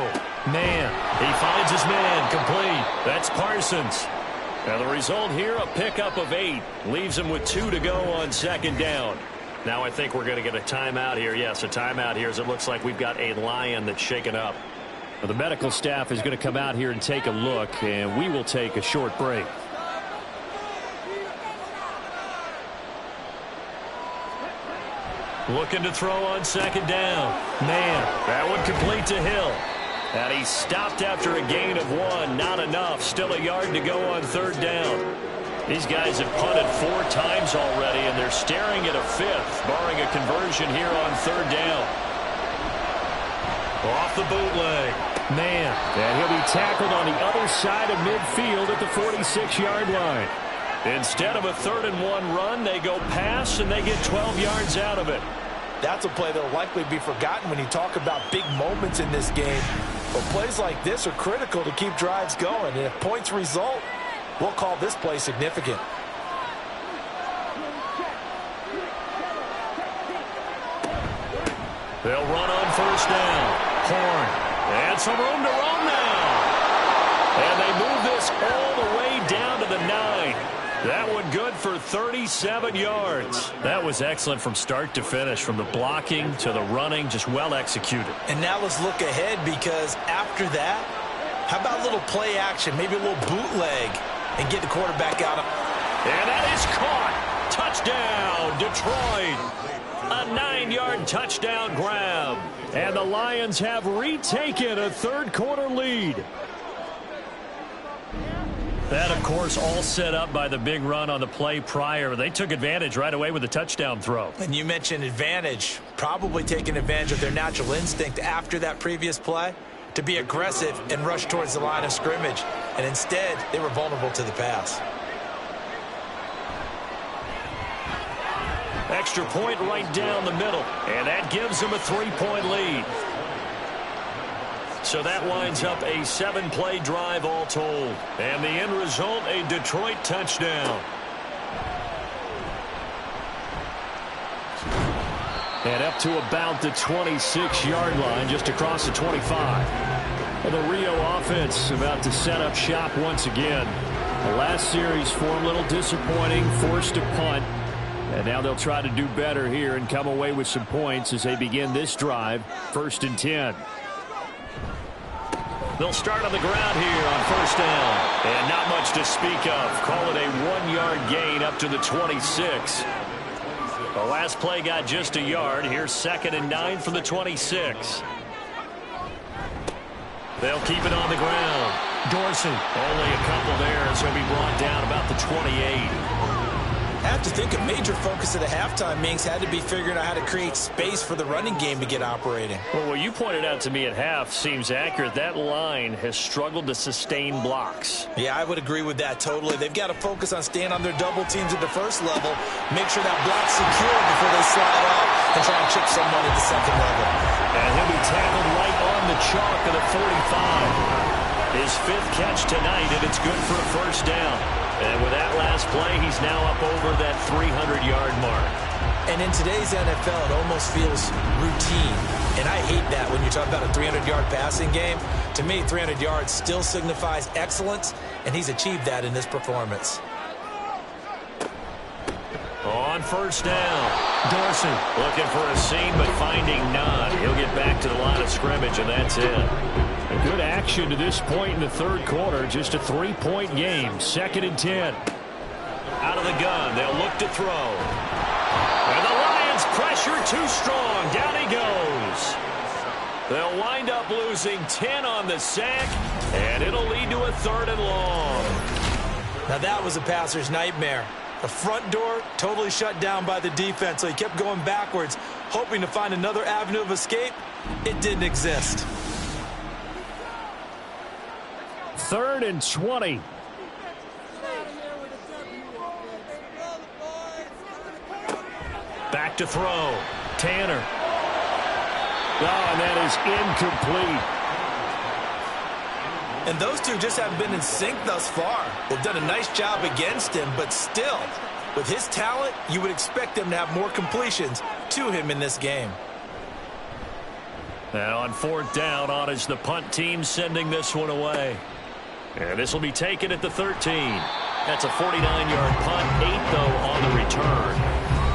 Man, he finds his man. Complete. That's Parsons. Now the result here, a pickup of 8. Leaves him with 2 to go on 2nd down. Now I think we're going to get a timeout here. Yes, a timeout here as it looks like we've got a lion that's shaken up. Well, the medical staff is going to come out here and take a look, and we will take a short break. Looking to throw on 2nd down. Man, that one complete to Hill. And he stopped after a gain of 1. Not enough. Still a yard to go on 3rd down. These guys have punted 4 times already, and they're staring at a 5th, barring a conversion here on 3rd down. Off the bootleg. Man, and he'll be tackled on the other side of midfield at the 46-yard line. Instead of a 3rd and 1 run, they go pass, and they get 12 yards out of it.
That's a play that will likely be forgotten when you talk about big moments in this game. But plays like this are critical to keep drives going. And if points result, we'll call this play significant.
They'll run on 1st down. Horn. And some room to roam now. And they move this all the way down to the 9. That one good for 37 yards. That was excellent from start to finish, from the blocking to the running, just well executed.
And now let's look ahead, because after that, how about a little play action, maybe a little bootleg, and get the quarterback out of.
And that is caught. Touchdown, Detroit. A 9-yard touchdown grab. And the Lions have retaken a 3rd quarter lead. That, of course, all set up by the big run on the play prior. They took advantage right away with the touchdown throw.
And you mentioned advantage, probably taking advantage of their natural instinct after that previous play to be aggressive and rush towards the line of scrimmage. And instead, they were vulnerable to the pass.
Extra point right down the middle. And that gives them a 3-point lead. So that winds up a 7-play drive all told. And the end result, a Detroit touchdown. And up to about the 26-yard line, just across the 25. And the Rio offense about to set up shop once again. The last series for them, a little disappointing, forced to punt. And now they'll try to do better here and come away with some points as they begin this drive, 1st and 10. They'll start on the ground here on 1st down. And not much to speak of. Call it a 1-yard gain up to the 26. The last play got just a yard. Here's 2nd and 9 from the 26. They'll keep it on the ground. Dorsey, only a couple there as he'll be brought down about the 28.
I have to think a major focus of the halftime meetings had to be figuring out how to create space for the running game to get operating.
Well, what you pointed out to me at half seems accurate. That line has struggled to sustain blocks.
Yeah, I would agree with that totally. They've got to focus on staying on their double teams at the 1st level, make sure that block's secure before they slide off and try and chip someone at the 2nd level.
And he'll be tackled right on the chalk of the 45. His 5th catch tonight, and it's good for a 1st down. And with that last play, he's now up over that 300-yard mark.
And in today's NFL, it almost feels routine. And I hate that when you talk about a 300-yard passing game. To me, 300 yards still signifies excellence, and he's achieved that in this performance.
On 1st down, Dorsey looking for a seam, but finding none. He'll get back to the line of scrimmage, and that's it. A good action to this point in the 3rd quarter. Just a 3-point game. 2nd and 10. Out of the gun. They'll look to throw. And the Lions pressure too strong. Down he goes. They'll wind up losing 10 on the sack, and it'll lead to a 3rd and long.
Now that was a passer's nightmare. The front door totally shut down by the defense, so he kept going backwards, hoping to find another avenue of escape. It didn't exist.
3rd and 20. Back to throw. Tanner. Oh, and that is incomplete.
And those two just haven't been in sync thus far. They've done a nice job against him, but still, with his talent, you would expect him to have more completions to him in this game.
And on fourth down, on is the punt team sending this one away. And this will be taken at the 13. That's a 49-yard punt, 8 though on the return.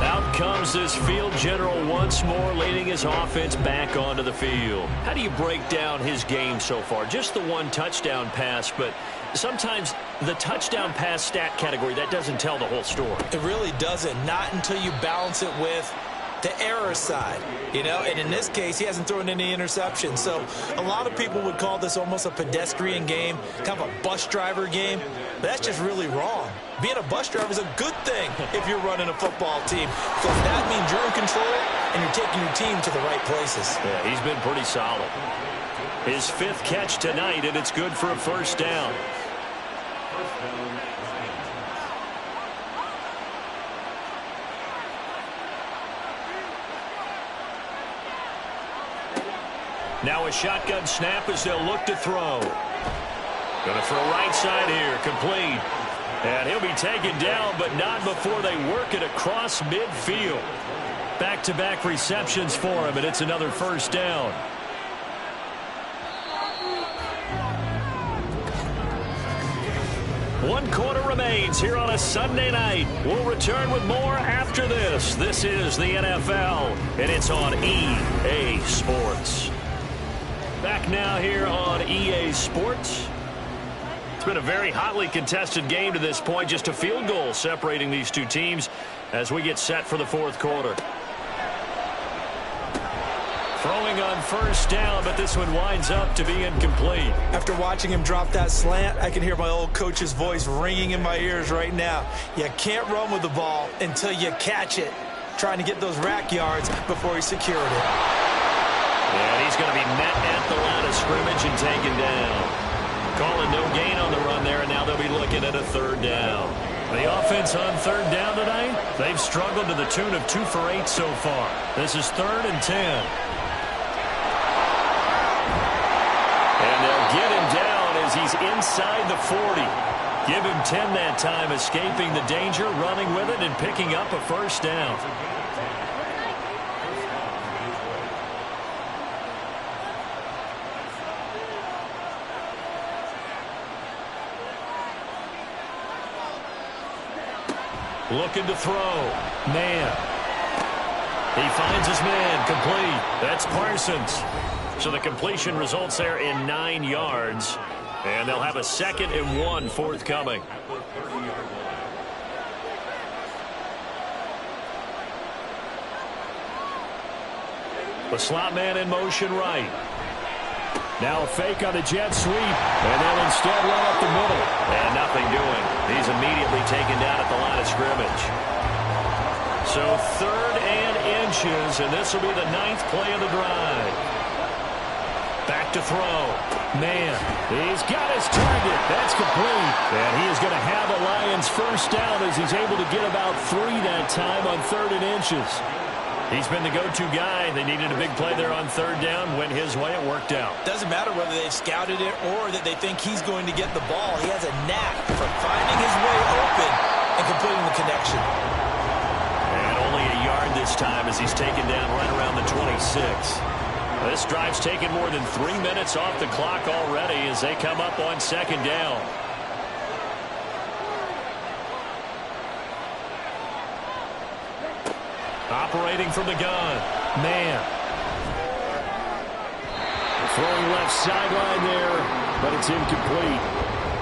Out comes this field general once more, leading his offense back onto the field. How do you break down his game so far? Just the one touchdown pass, but sometimes the touchdown pass stat category, that doesn't tell the whole story.
It really doesn't, not until you balance it with the error side, and in this case, he hasn't thrown any interceptions. So a lot of people would call this almost a pedestrian game, kind of a bus driver game. But that's just really wrong. Being a bus driver is a good thing if you're running a football team, because that means you're in control and you're taking your team to the right places.
Yeah, he's been pretty solid. His 5th catch tonight, and it's good for a first down. Now a shotgun snap as they'll look to throw. Going to throw right side here, complete. And he'll be taken down, but not before they work it across midfield. Back-to-back receptions for him, and it's another first down. One quarter remains here on a Sunday night. We'll return with more after this. This is the NFL, and it's on EA Sports. Back now here on EA Sports. It's been a very hotly contested game to this point. Just a field goal separating these two teams as we get set for the fourth quarter. Throwing on first down, but this one winds up to be incomplete.
After watching him drop that slant, I can hear my old coach's voice ringing in my ears right now. You can't run with the ball until you catch it. Trying to get those rack yards before he secured it.
And he's going to be met at the line of scrimmage and taken down. Calling no gain on the run there, and now they'll be looking at a third down. The offense on third down tonight, they've struggled to the tune of 2 for 8 so far. This is 3rd and 10. And they'll get him down as he's inside the 40. Give him 10 that time, escaping the danger, running with it, and picking up a first down. Looking to throw. Man. He finds his man. Complete. That's Parsons. So the completion results there in 9 yards. And they'll have a 2nd and 1 forthcoming. The slot man in motion right. Now a fake on the jet sweep, and they'll instead run up the middle. And nothing doing. He's immediately taken down at the line of scrimmage. So 3rd and inches, and this will be the 9th play of the drive. Back to throw. Man, he's got his target. That's complete. And he is going to have a Lions first down as he's able to get about 3 that time on 3rd and inches. He's been the go-to guy. They needed a big play there on 3rd down. Went his way. It worked out.
Doesn't matter whether they've scouted it or that they think he's going to get the ball. He has a knack for finding his way open and completing the connection.
And only a yard this time as he's taken down right around the 26. This drive's taken more than 3 minutes off the clock already as they come up on 2nd down. Operating from the gun. Man. Throwing left sideline there, but it's incomplete.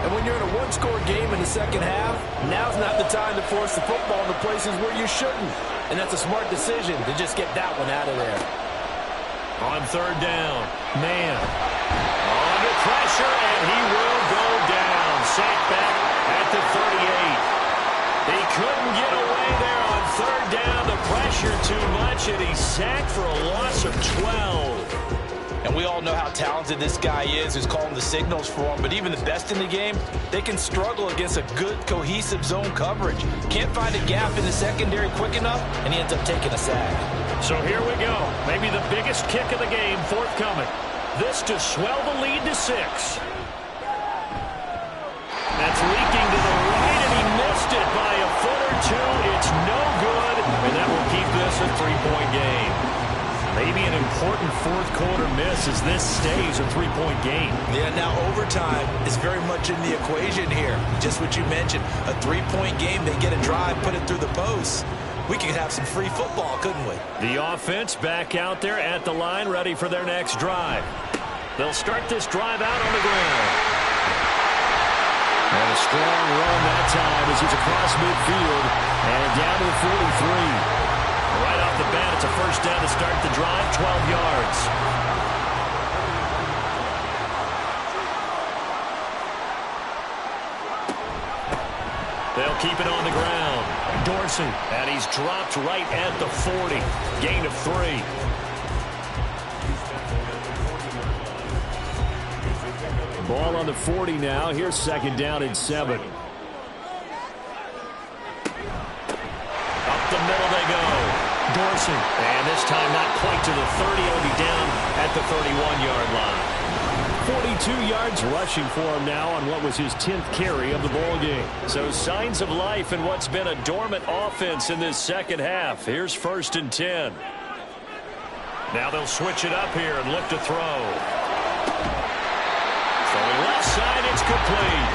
And when you're in a one-score game in the second half, now's not the time to force the football into places where you shouldn't. And that's a smart decision to just get that one out of there.
On 3rd down. Man. Under pressure, and he will go down. Sacked back at the 38. He couldn't get away there on 3rd down. The pressure too much, and he's sacked for a loss of 12.
And we all know how talented this guy is who's calling the signals for him. But even the best in the game, they can struggle against a good, cohesive zone coverage. Can't find a gap in the secondary quick enough, and he ends up taking a sack.
So here we go. Maybe the biggest kick of the game forthcoming. This to swell the lead to 6. That's leaking to the right, and he missed it by a foot or two. It's no good, and that will keep this a 3-point game. Maybe an important fourth-quarter miss as this stays a 3-point game.
Yeah, now overtime is very much in the equation here. Just what you mentioned, a 3-point game. They get a drive, put it through the posts. We could have some free football, couldn't we?
The offense back out there at the line, ready for their next drive. They'll start this drive out on the ground. And a strong run that time as he's across midfield and down to the 43. Right off the bat, it's a first down to start the drive, 12 yards. They'll keep it on the ground. Dorsey, and he's dropped right at the 40. Gain of 3. Ball on the 40 now. Here's second down and 7. Up the middle they go. Dorsey, and this time not quite to the 30. He'll be down at the 31-yard line. 42 yards rushing for him now on what was his 10th carry of the ball game. So signs of life in what's been a dormant offense in this second half. Here's 1st and 10. Now they'll switch it up here and look to throw. Throwing left side, it's complete.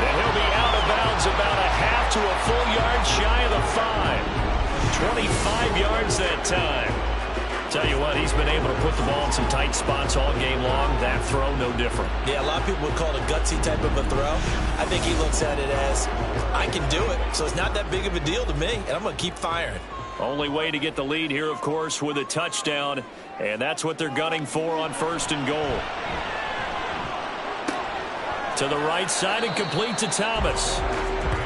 And he'll be out of bounds about a half to a full yard shy of the 5. 25 yards that time. Tell you what, he's been able to put the ball in some tight spots all game long. That throw, no different.
Yeah, a lot of people would call it a gutsy type of a throw. I think he looks at it as, I can do it, so it's not that big of a deal to me, and I'm going to keep firing.
Only way to get the lead here, of course, with a touchdown, and that's what they're gunning for on 1st and goal. To the right side and complete to Thomas.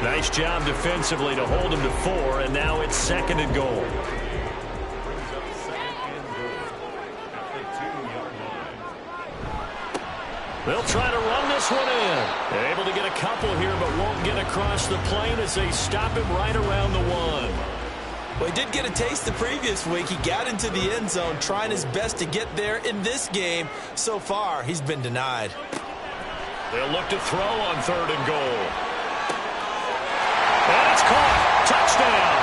Nice job defensively to hold him to 4, and now it's 2nd and goal. They'll try to run this one in. They're able to get a couple here, but won't get across the plane as they stop him right around the 1.
Well, he did get a taste the previous week. He got into the end zone trying his best to get there in this game. So far, he's been denied.
They'll look to throw on 3rd and goal. And it's caught. Touchdown.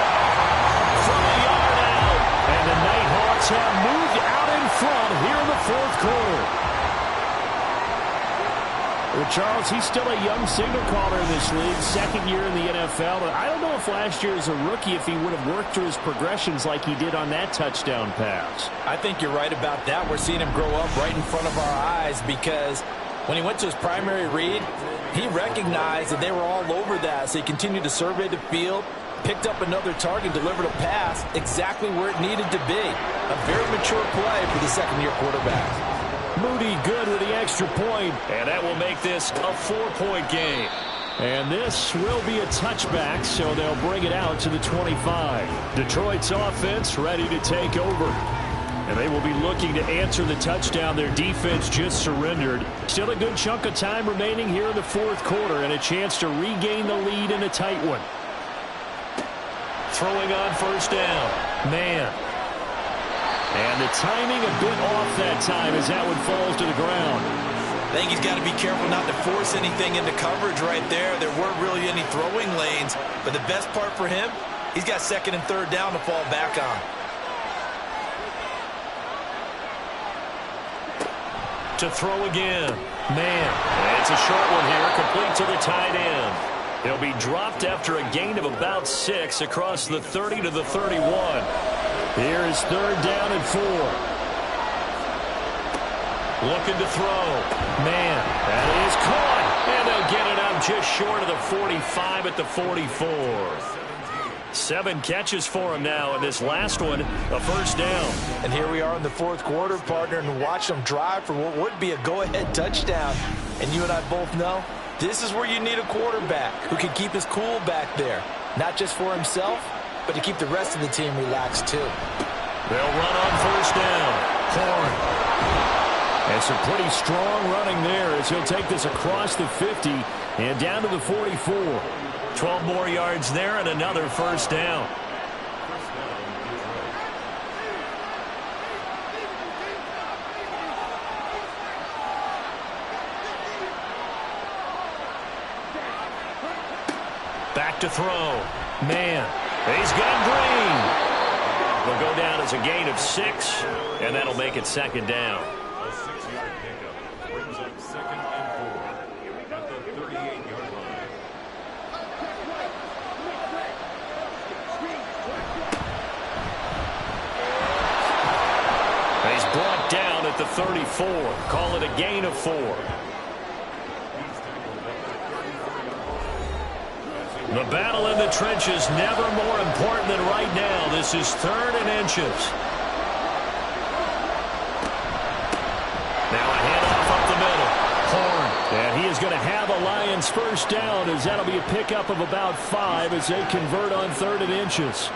From a yard out. And the Nighthawks have moved out in front here in the 4th quarter. Well, Charles, he's still a young signal caller in this league, 2nd year in the NFL. But I don't know if last year as a rookie, if he would have worked through his progressions like he did on that touchdown pass.
I think you're right about that. We're seeing him grow up right in front of our eyes because when he went to his primary read, he recognized that they were all over that. So he continued to survey the field, picked up another target, delivered a pass exactly where it needed to be. A very mature play for the second-year quarterback.
Moody good with the extra point, and that will make this a 4-point game. And this will be a touchback, so they'll bring it out to the 25. Detroit's offense ready to take over. And they will be looking to answer the touchdown their defense just surrendered. Still a good chunk of time remaining here in the 4th quarter and a chance to regain the lead in a tight one. Throwing on 1st down. Man. And the timing a bit off that time as that one falls to the ground.
I think he's got to be careful not to force anything into coverage right there. There weren't really any throwing lanes. But the best part for him, he's got 2nd and 3rd down to fall back on.
To throw again. Man. And it's a short one here, complete to the tight end. He'll be dropped after a gain of about 6 across the 30 to the 31. Here is 3rd down and 4. Looking to throw. Man, that is caught. And they'll get it up just short of the 45 at the 44. 7 catches for him now, and this last one, a 1st down.
And here we are in the 4th quarter, partner, and watch them drive for what would be a go-ahead touchdown. And you and I both know this is where you need a quarterback who can keep his cool back there, not just for himself, but to keep the rest of the team relaxed too.
They'll run on 1st down. Horn. And some pretty strong running there as he'll take this across the 50 and down to the 44.
12 more yards there and another first down. Back to throw. Man, he's got Green.
Will go down as a gain of 6, and that'll make it second down.
A 6-yard pickup brings up 2nd and 4 at the 38-yard line.
He's brought down at the 34. Call it a gain of 4. The battle in the trenches never more important than right now. This is 3rd and inches. Now a handoff up the middle. Horn. And he is going to have a Lions first down as that'll be a pickup of about 5 as they convert on 3rd and inches.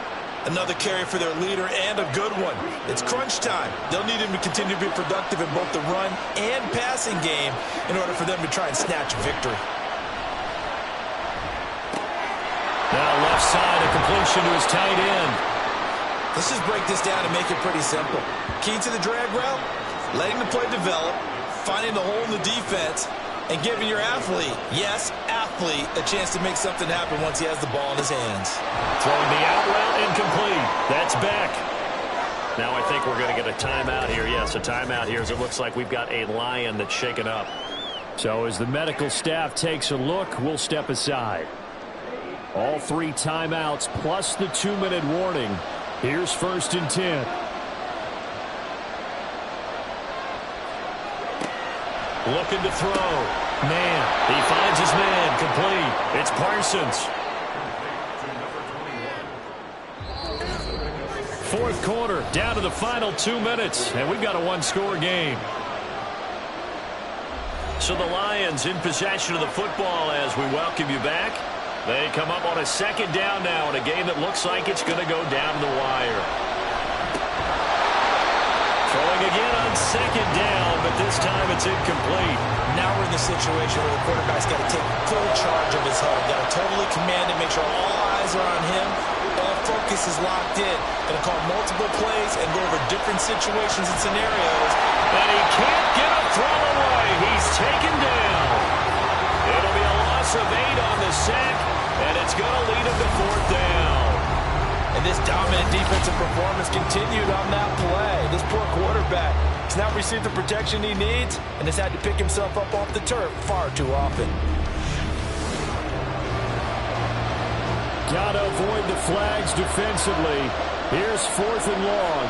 Another carry for their leader and a good one. It's crunch time. They'll need him to continue to be productive in both the run and passing game in order for them to try and snatch victory.
Now left side, a completion to his tight end.
Let's just break this down and make it pretty simple. Key to the drag route, letting the play develop, finding the hole in the defense, and giving your athlete, yes, athlete, a chance to make something happen once he has the ball in his hands.
Throwing the out route incomplete. That's back. Now I think we're going to get a timeout here. Yes, a timeout here as it looks like we've got a Lion that's shaken up. So as the medical staff takes a look, we'll step aside. All 3 timeouts plus the 2-minute warning. Here's 1st and 10. Looking to throw. Man, he finds his man. Complete. It's Parsons. 4th quarter, down to the final 2 minutes, and we've got a 1-score game. So the Lions in possession of the football as we welcome you back. They come up on a 2nd down now in a game that looks like it's going to go down the wire. Throwing again on 2nd down, but this time it's incomplete.
Now we're in the situation where the quarterback's got to take full charge of his huddle. Got to totally command it, make sure all eyes are on him. All focus is locked in. Going to call multiple plays and go over different situations and scenarios.
But he can't get a throw away. He's taken down. It'll be a loss of 8 on the sack, and it's going to lead him to 4th down.
And this dominant defensive performance continued on that play. This poor quarterback has not received the protection he needs and has had to pick himself up off the turf far too often.
Got to avoid the flags defensively. Here's 4th and long.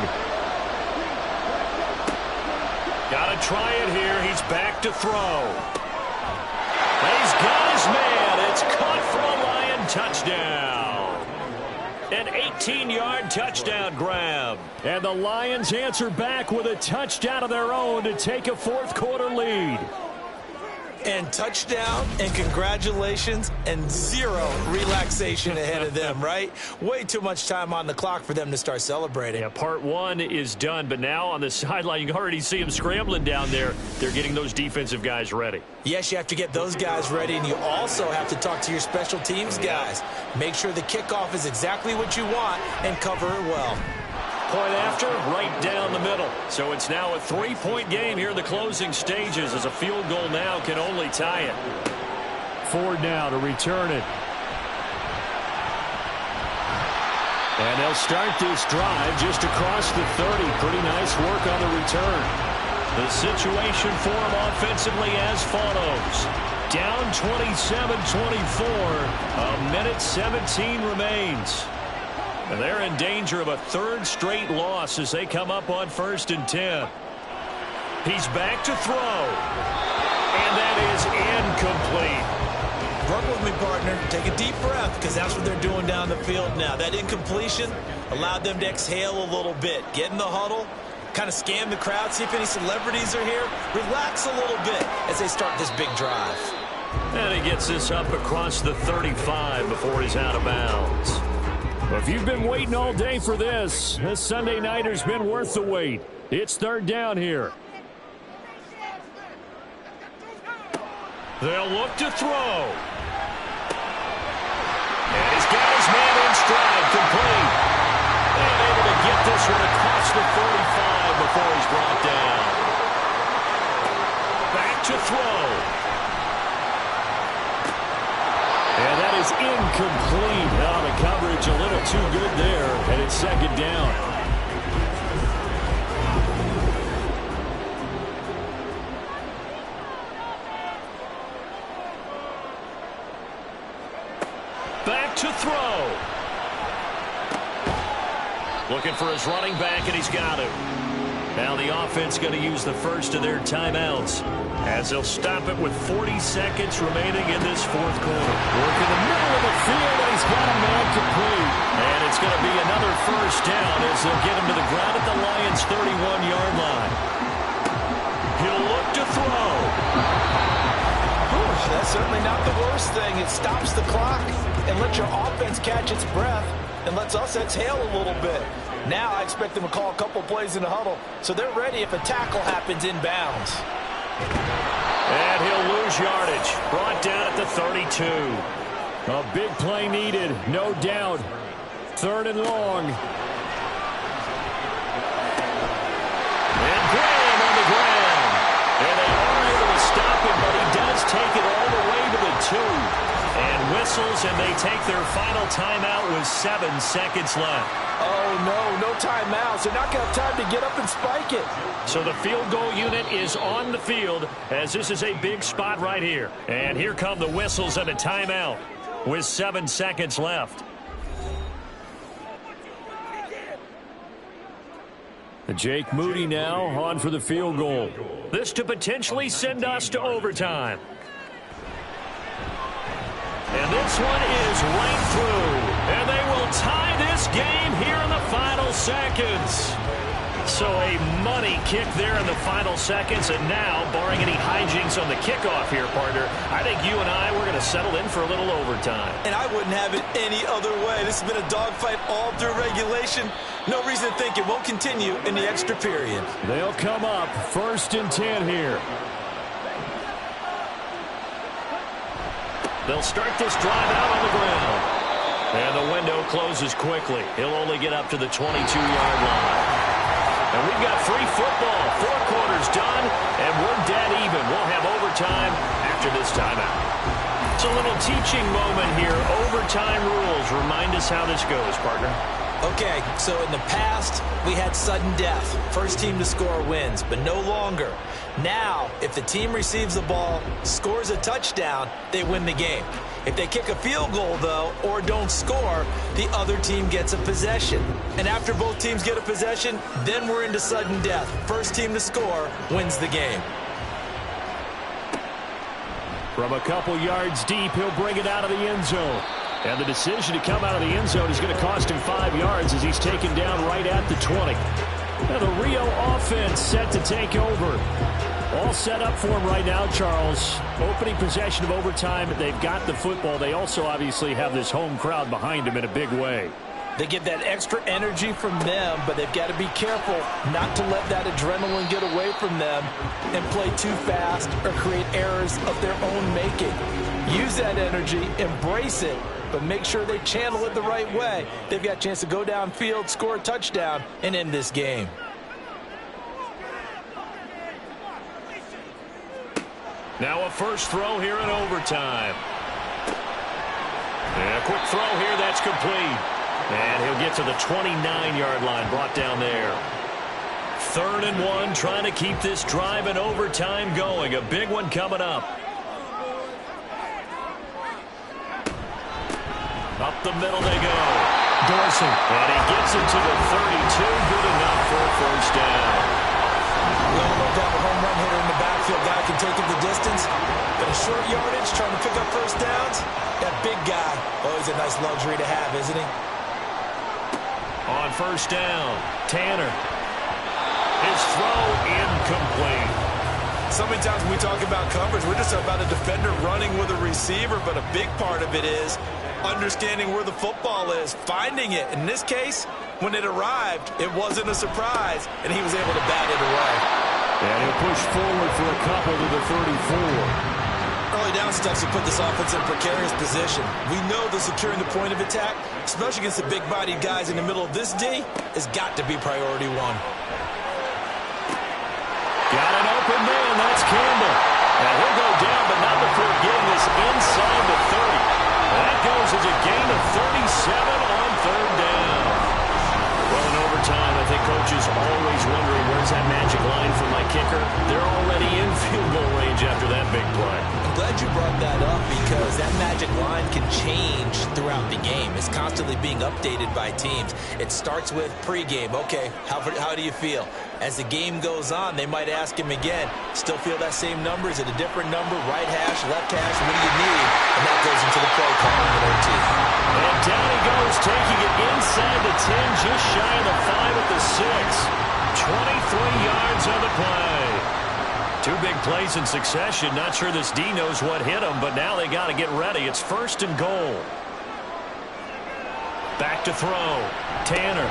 Got to try it here. He's back to throw. He's got his man. It's caught for a Lion touchdown. An 18-yard touchdown grab. And the Lions answer back with a touchdown of their own to take a 4th quarter lead.
And touchdown, and congratulations, and 0 relaxation ahead of them, right? Way too much time on the clock for them to start celebrating.
Yeah, part 1 is done, but now on the sideline, you can already see them scrambling down there. They're getting those defensive guys ready.
Yes, you have to get those guys ready, and you also have to talk to your special teams guys. Make sure the kickoff is exactly what you want and cover it well.
Point after, right down the middle. So it's now a 3-point game here in the closing stages as a field goal now can only tie it. Ford now to return it. And they'll start this drive just across the 30. Pretty nice work on the return. The situation for them offensively as follows. Down 27-24. A minute 17 remains. And they're in danger of a 3rd straight loss as they come up on 1st and 10. He's back to throw. And that is incomplete.
Run with me, partner. Take a deep breath, because that's what they're doing down the field now. That incompletion allowed them to exhale a little bit. Get in the huddle, kind of scan the crowd, see if any celebrities are here. Relax a little bit as they start this big drive.
And he gets this up across the 35 before he's out of bounds. Well, if you've been waiting all day for this Sunday nighter's been worth the wait. It's 3rd down here. They'll look to throw. And he's got his man in stride, complete. And able to get this one across the 45 before he's brought down. Back to throw. And that is incomplete. Now the coverage a little too good there, and it's second down. Back to throw. Looking for his running back, and he's got it. Now the offense going to use the first of their timeouts as they'll stop it with 40 seconds remaining in this fourth quarter. Work in the middle of the field, and he's got a man complete. And it's going to be another first down as they'll get him to the ground at the Lions' 31-yard line. He'll look to throw.
That's certainly not the worst thing. It stops the clock and lets your offense catch its breath and lets us exhale a little bit. Now I expect them to call a couple plays in the huddle so they're ready if a tackle happens inbounds.
And he'll lose yardage. Brought down at the 32. A big play needed, no doubt. Third and long. And Graham on the ground. And they are able to stop him, but he does take it all the way to the 2. And whistles, and they take their final timeout with 7 seconds left.
Oh, no timeouts. They're not going to have time to get up and spike it.
So the field goal unit is on the field as this is a big spot right here. And here come the whistles and a timeout with 7 seconds left. Jake Moody now on for the field goal. This to potentially send us to overtime. And this one is right through. And they will tie this game here in the final seconds. So a money kick there in the final seconds. And now, barring any hijinks on the kickoff here, partner, I think you and I, we're going to settle in for a little overtime.
And I wouldn't have it any other way. This has been a dogfight all through regulation. No reason to think it won't continue in the extra period.
They'll come up 1st and 10 here. They'll start this drive out on the ground. And the window closes quickly. He'll only get up to the 22-yard line. And we've got free football. 4 quarters done, and we're dead even. We'll have overtime after this timeout. It's a little teaching moment here. Overtime rules. Remind us how this goes, partner.
Okay, so in the past, we had sudden death. First team to score wins, but no longer. Now, if the team receives the ball, scores a touchdown, they win the game. If they kick a field goal, though, or don't score, the other team gets a possession. And after both teams get a possession, then we're into sudden death. First team to score wins the game.
From a couple yards deep, he'll bring it out of the end zone. And the decision to come out of the end zone is going to cost him 5 yards as he's taken down right at the 20. Now the Rio offense set to take over. All set up for him right now, Charles. Opening possession of overtime. They've got the football. They also obviously have this home crowd behind them in a big way.
They get that extra energy from them, but they've got to be careful not to let that adrenaline get away from them and play too fast or create errors of their own making. Use that energy, embrace it, but make sure they channel it the right way. They've got a chance to go downfield, score a touchdown, and end this game.
Now a first throw here in overtime. And a quick throw here, that's complete. And he'll get to the 29-yard line, brought down there. 3rd and 1, trying to keep this drive in overtime going. A big one coming up. Up the middle they go. Dorsey. And he gets it to the 32. Good enough for a first down.
We all know that a home run hitter in the backfield guy can take it the distance. But a short yardage, trying to pick up first downs, that big guy, always a nice luxury to have, isn't he?
On first down, Tanner. His throw incomplete.
So many times when we talk about coverage, we're just about a defender running with a receiver, but a big part of it is understanding where the football is, finding it. In this case, when it arrived, it wasn't a surprise, and he was able to bat it away.
And he'll push forward for a couple to the 34.
Early down stuffs to put this offense in a precarious position. We know that securing the point of attack, especially against the big-bodied guys in the middle of this D, has got to be priority one.
Got an open man. That's Campbell. And he'll go down, but not before getting this inside the 30. That goes as a gain of 37 on third down. Well, in overtime, I think coaches always wondering, where's that magic line for my kicker? They're already in field goal range after that big play.
I'm glad you brought that up because that magic line can change throughout the game. It's constantly being updated by teams. It starts with pregame. Okay, how do you feel? As the game goes on, they might ask him again, still feel that same number? Is it a different number? Right hash, left hash, what do you need? And that goes into the play calling at OT.
And down he goes, taking it inside the 10, just shy of the 5 at the 6. 23 yards on the play. Two big plays in succession. Not sure this D knows what hit him, but now they got to get ready. It's 1st and goal. Back to throw. Tanner.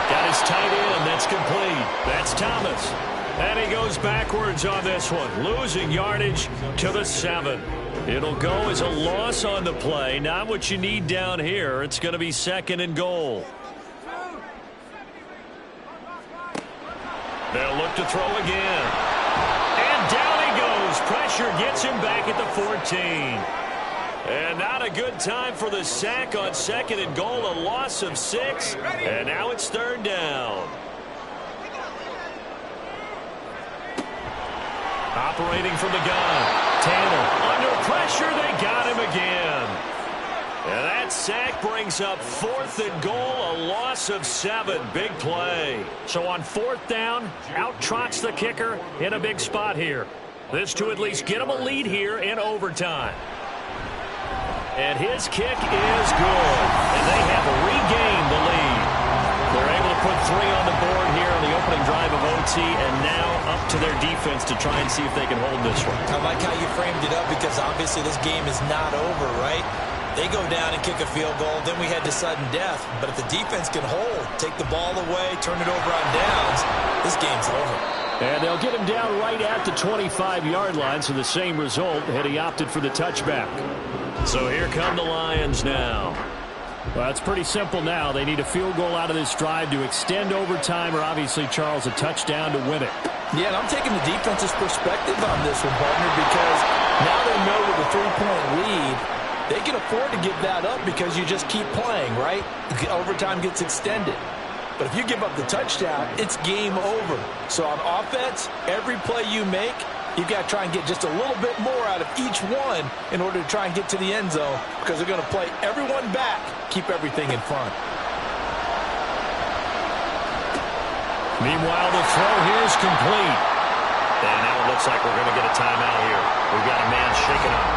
Got his tight end. That's complete. That's Thomas. And he goes backwards on this one. Losing yardage to the 7. It'll go as a loss on the play. Not what you need down here. It's going to be 2nd and goal. They'll look to throw again. And down he goes. Pressure gets him back at the 14. And not a good time for the sack on 2nd and goal. A loss of 6. And now it's 3rd down. Operating from the gun. Tanner under pressure. They got him again. And that sack brings up 4th and goal. A loss of 7. Big play. So on 4th down, out trots the kicker in a big spot here. This to at least get him a lead here in overtime. And his kick is good. And they have regained the lead. They're able to put 3 on the board here on the opening drive of OT, and now up to their defense to try and see if they can hold this one.
I like how you framed it up because obviously this game is not over, right? They go down and kick a field goal, then we head to sudden death. But if the defense can hold, take the ball away, turn it over on downs, this game's over.
And they'll get him down right at the 25-yard line, so the same result had he opted for the touchback. So here come the Lions now. Well, it's pretty simple now. They need a field goal out of this drive to extend overtime or obviously, Charles, a touchdown to win it.
Yeah, and I'm taking the defense's perspective on this one, partner, because now they know with a 3-point lead, they can afford to give that up because you just keep playing, right? Overtime gets extended. But if you give up the touchdown, it's game over. So on offense, every play you make, you've got to try and get just a little bit more out of each one in order to try and get to the end zone because they're going to play everyone back, keep everything in front.
Meanwhile, the throw here is complete. And now it looks like we're going to get a timeout here. We've got a man shaken up.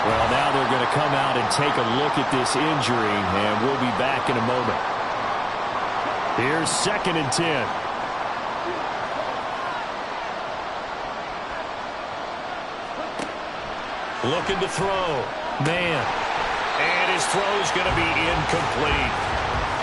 Well, now they're going to come out and take a look at this injury, and we'll be back in a moment. Here's 2nd and 10. Looking to throw. Man. And his throw's going to be incomplete.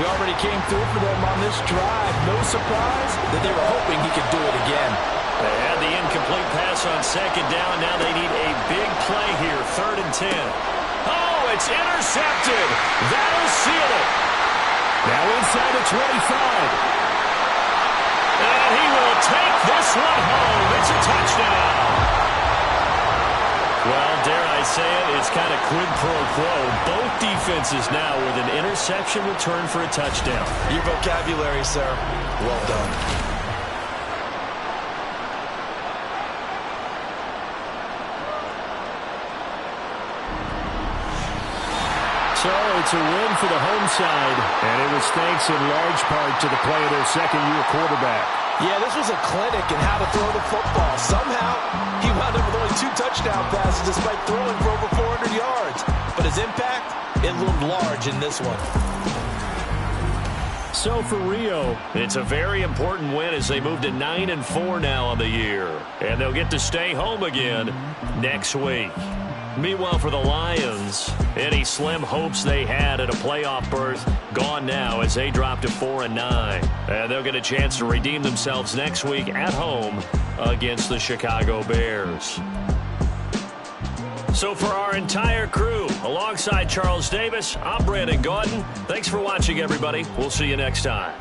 He already came through for them on this drive. No surprise that they were hoping he could do it again.
They had the incomplete pass on 2nd down. Now they need a big play here. 3rd and 10. Oh, it's intercepted. That'll seal it. Now inside the 25. And he will take this one home. It's a touchdown. Well, dare I say it, it's kind of quid pro quo. Both defenses now with an interception return for a touchdown.
Your vocabulary, sir. Well done.
So it's a win for the home side, and it was thanks in large part to the play of their second-year quarterback.
Yeah, this was a clinic in how to throw the football. Somehow, he wound up with only 2 touchdown passes despite throwing for over 400 yards. But his impact, it loomed large in this one.
So for Rio, it's a very important win as they move to 9-4 now on the year. And they'll get to stay home again next week. Meanwhile, for the Lions, any slim hopes they had at a playoff berth gone now as they drop to 4-9. And they'll get a chance to redeem themselves next week at home against the Chicago Bears. So for our entire crew, alongside Charles Davis, I'm Brandon Gaudin. Thanks for watching, everybody. We'll see you next time.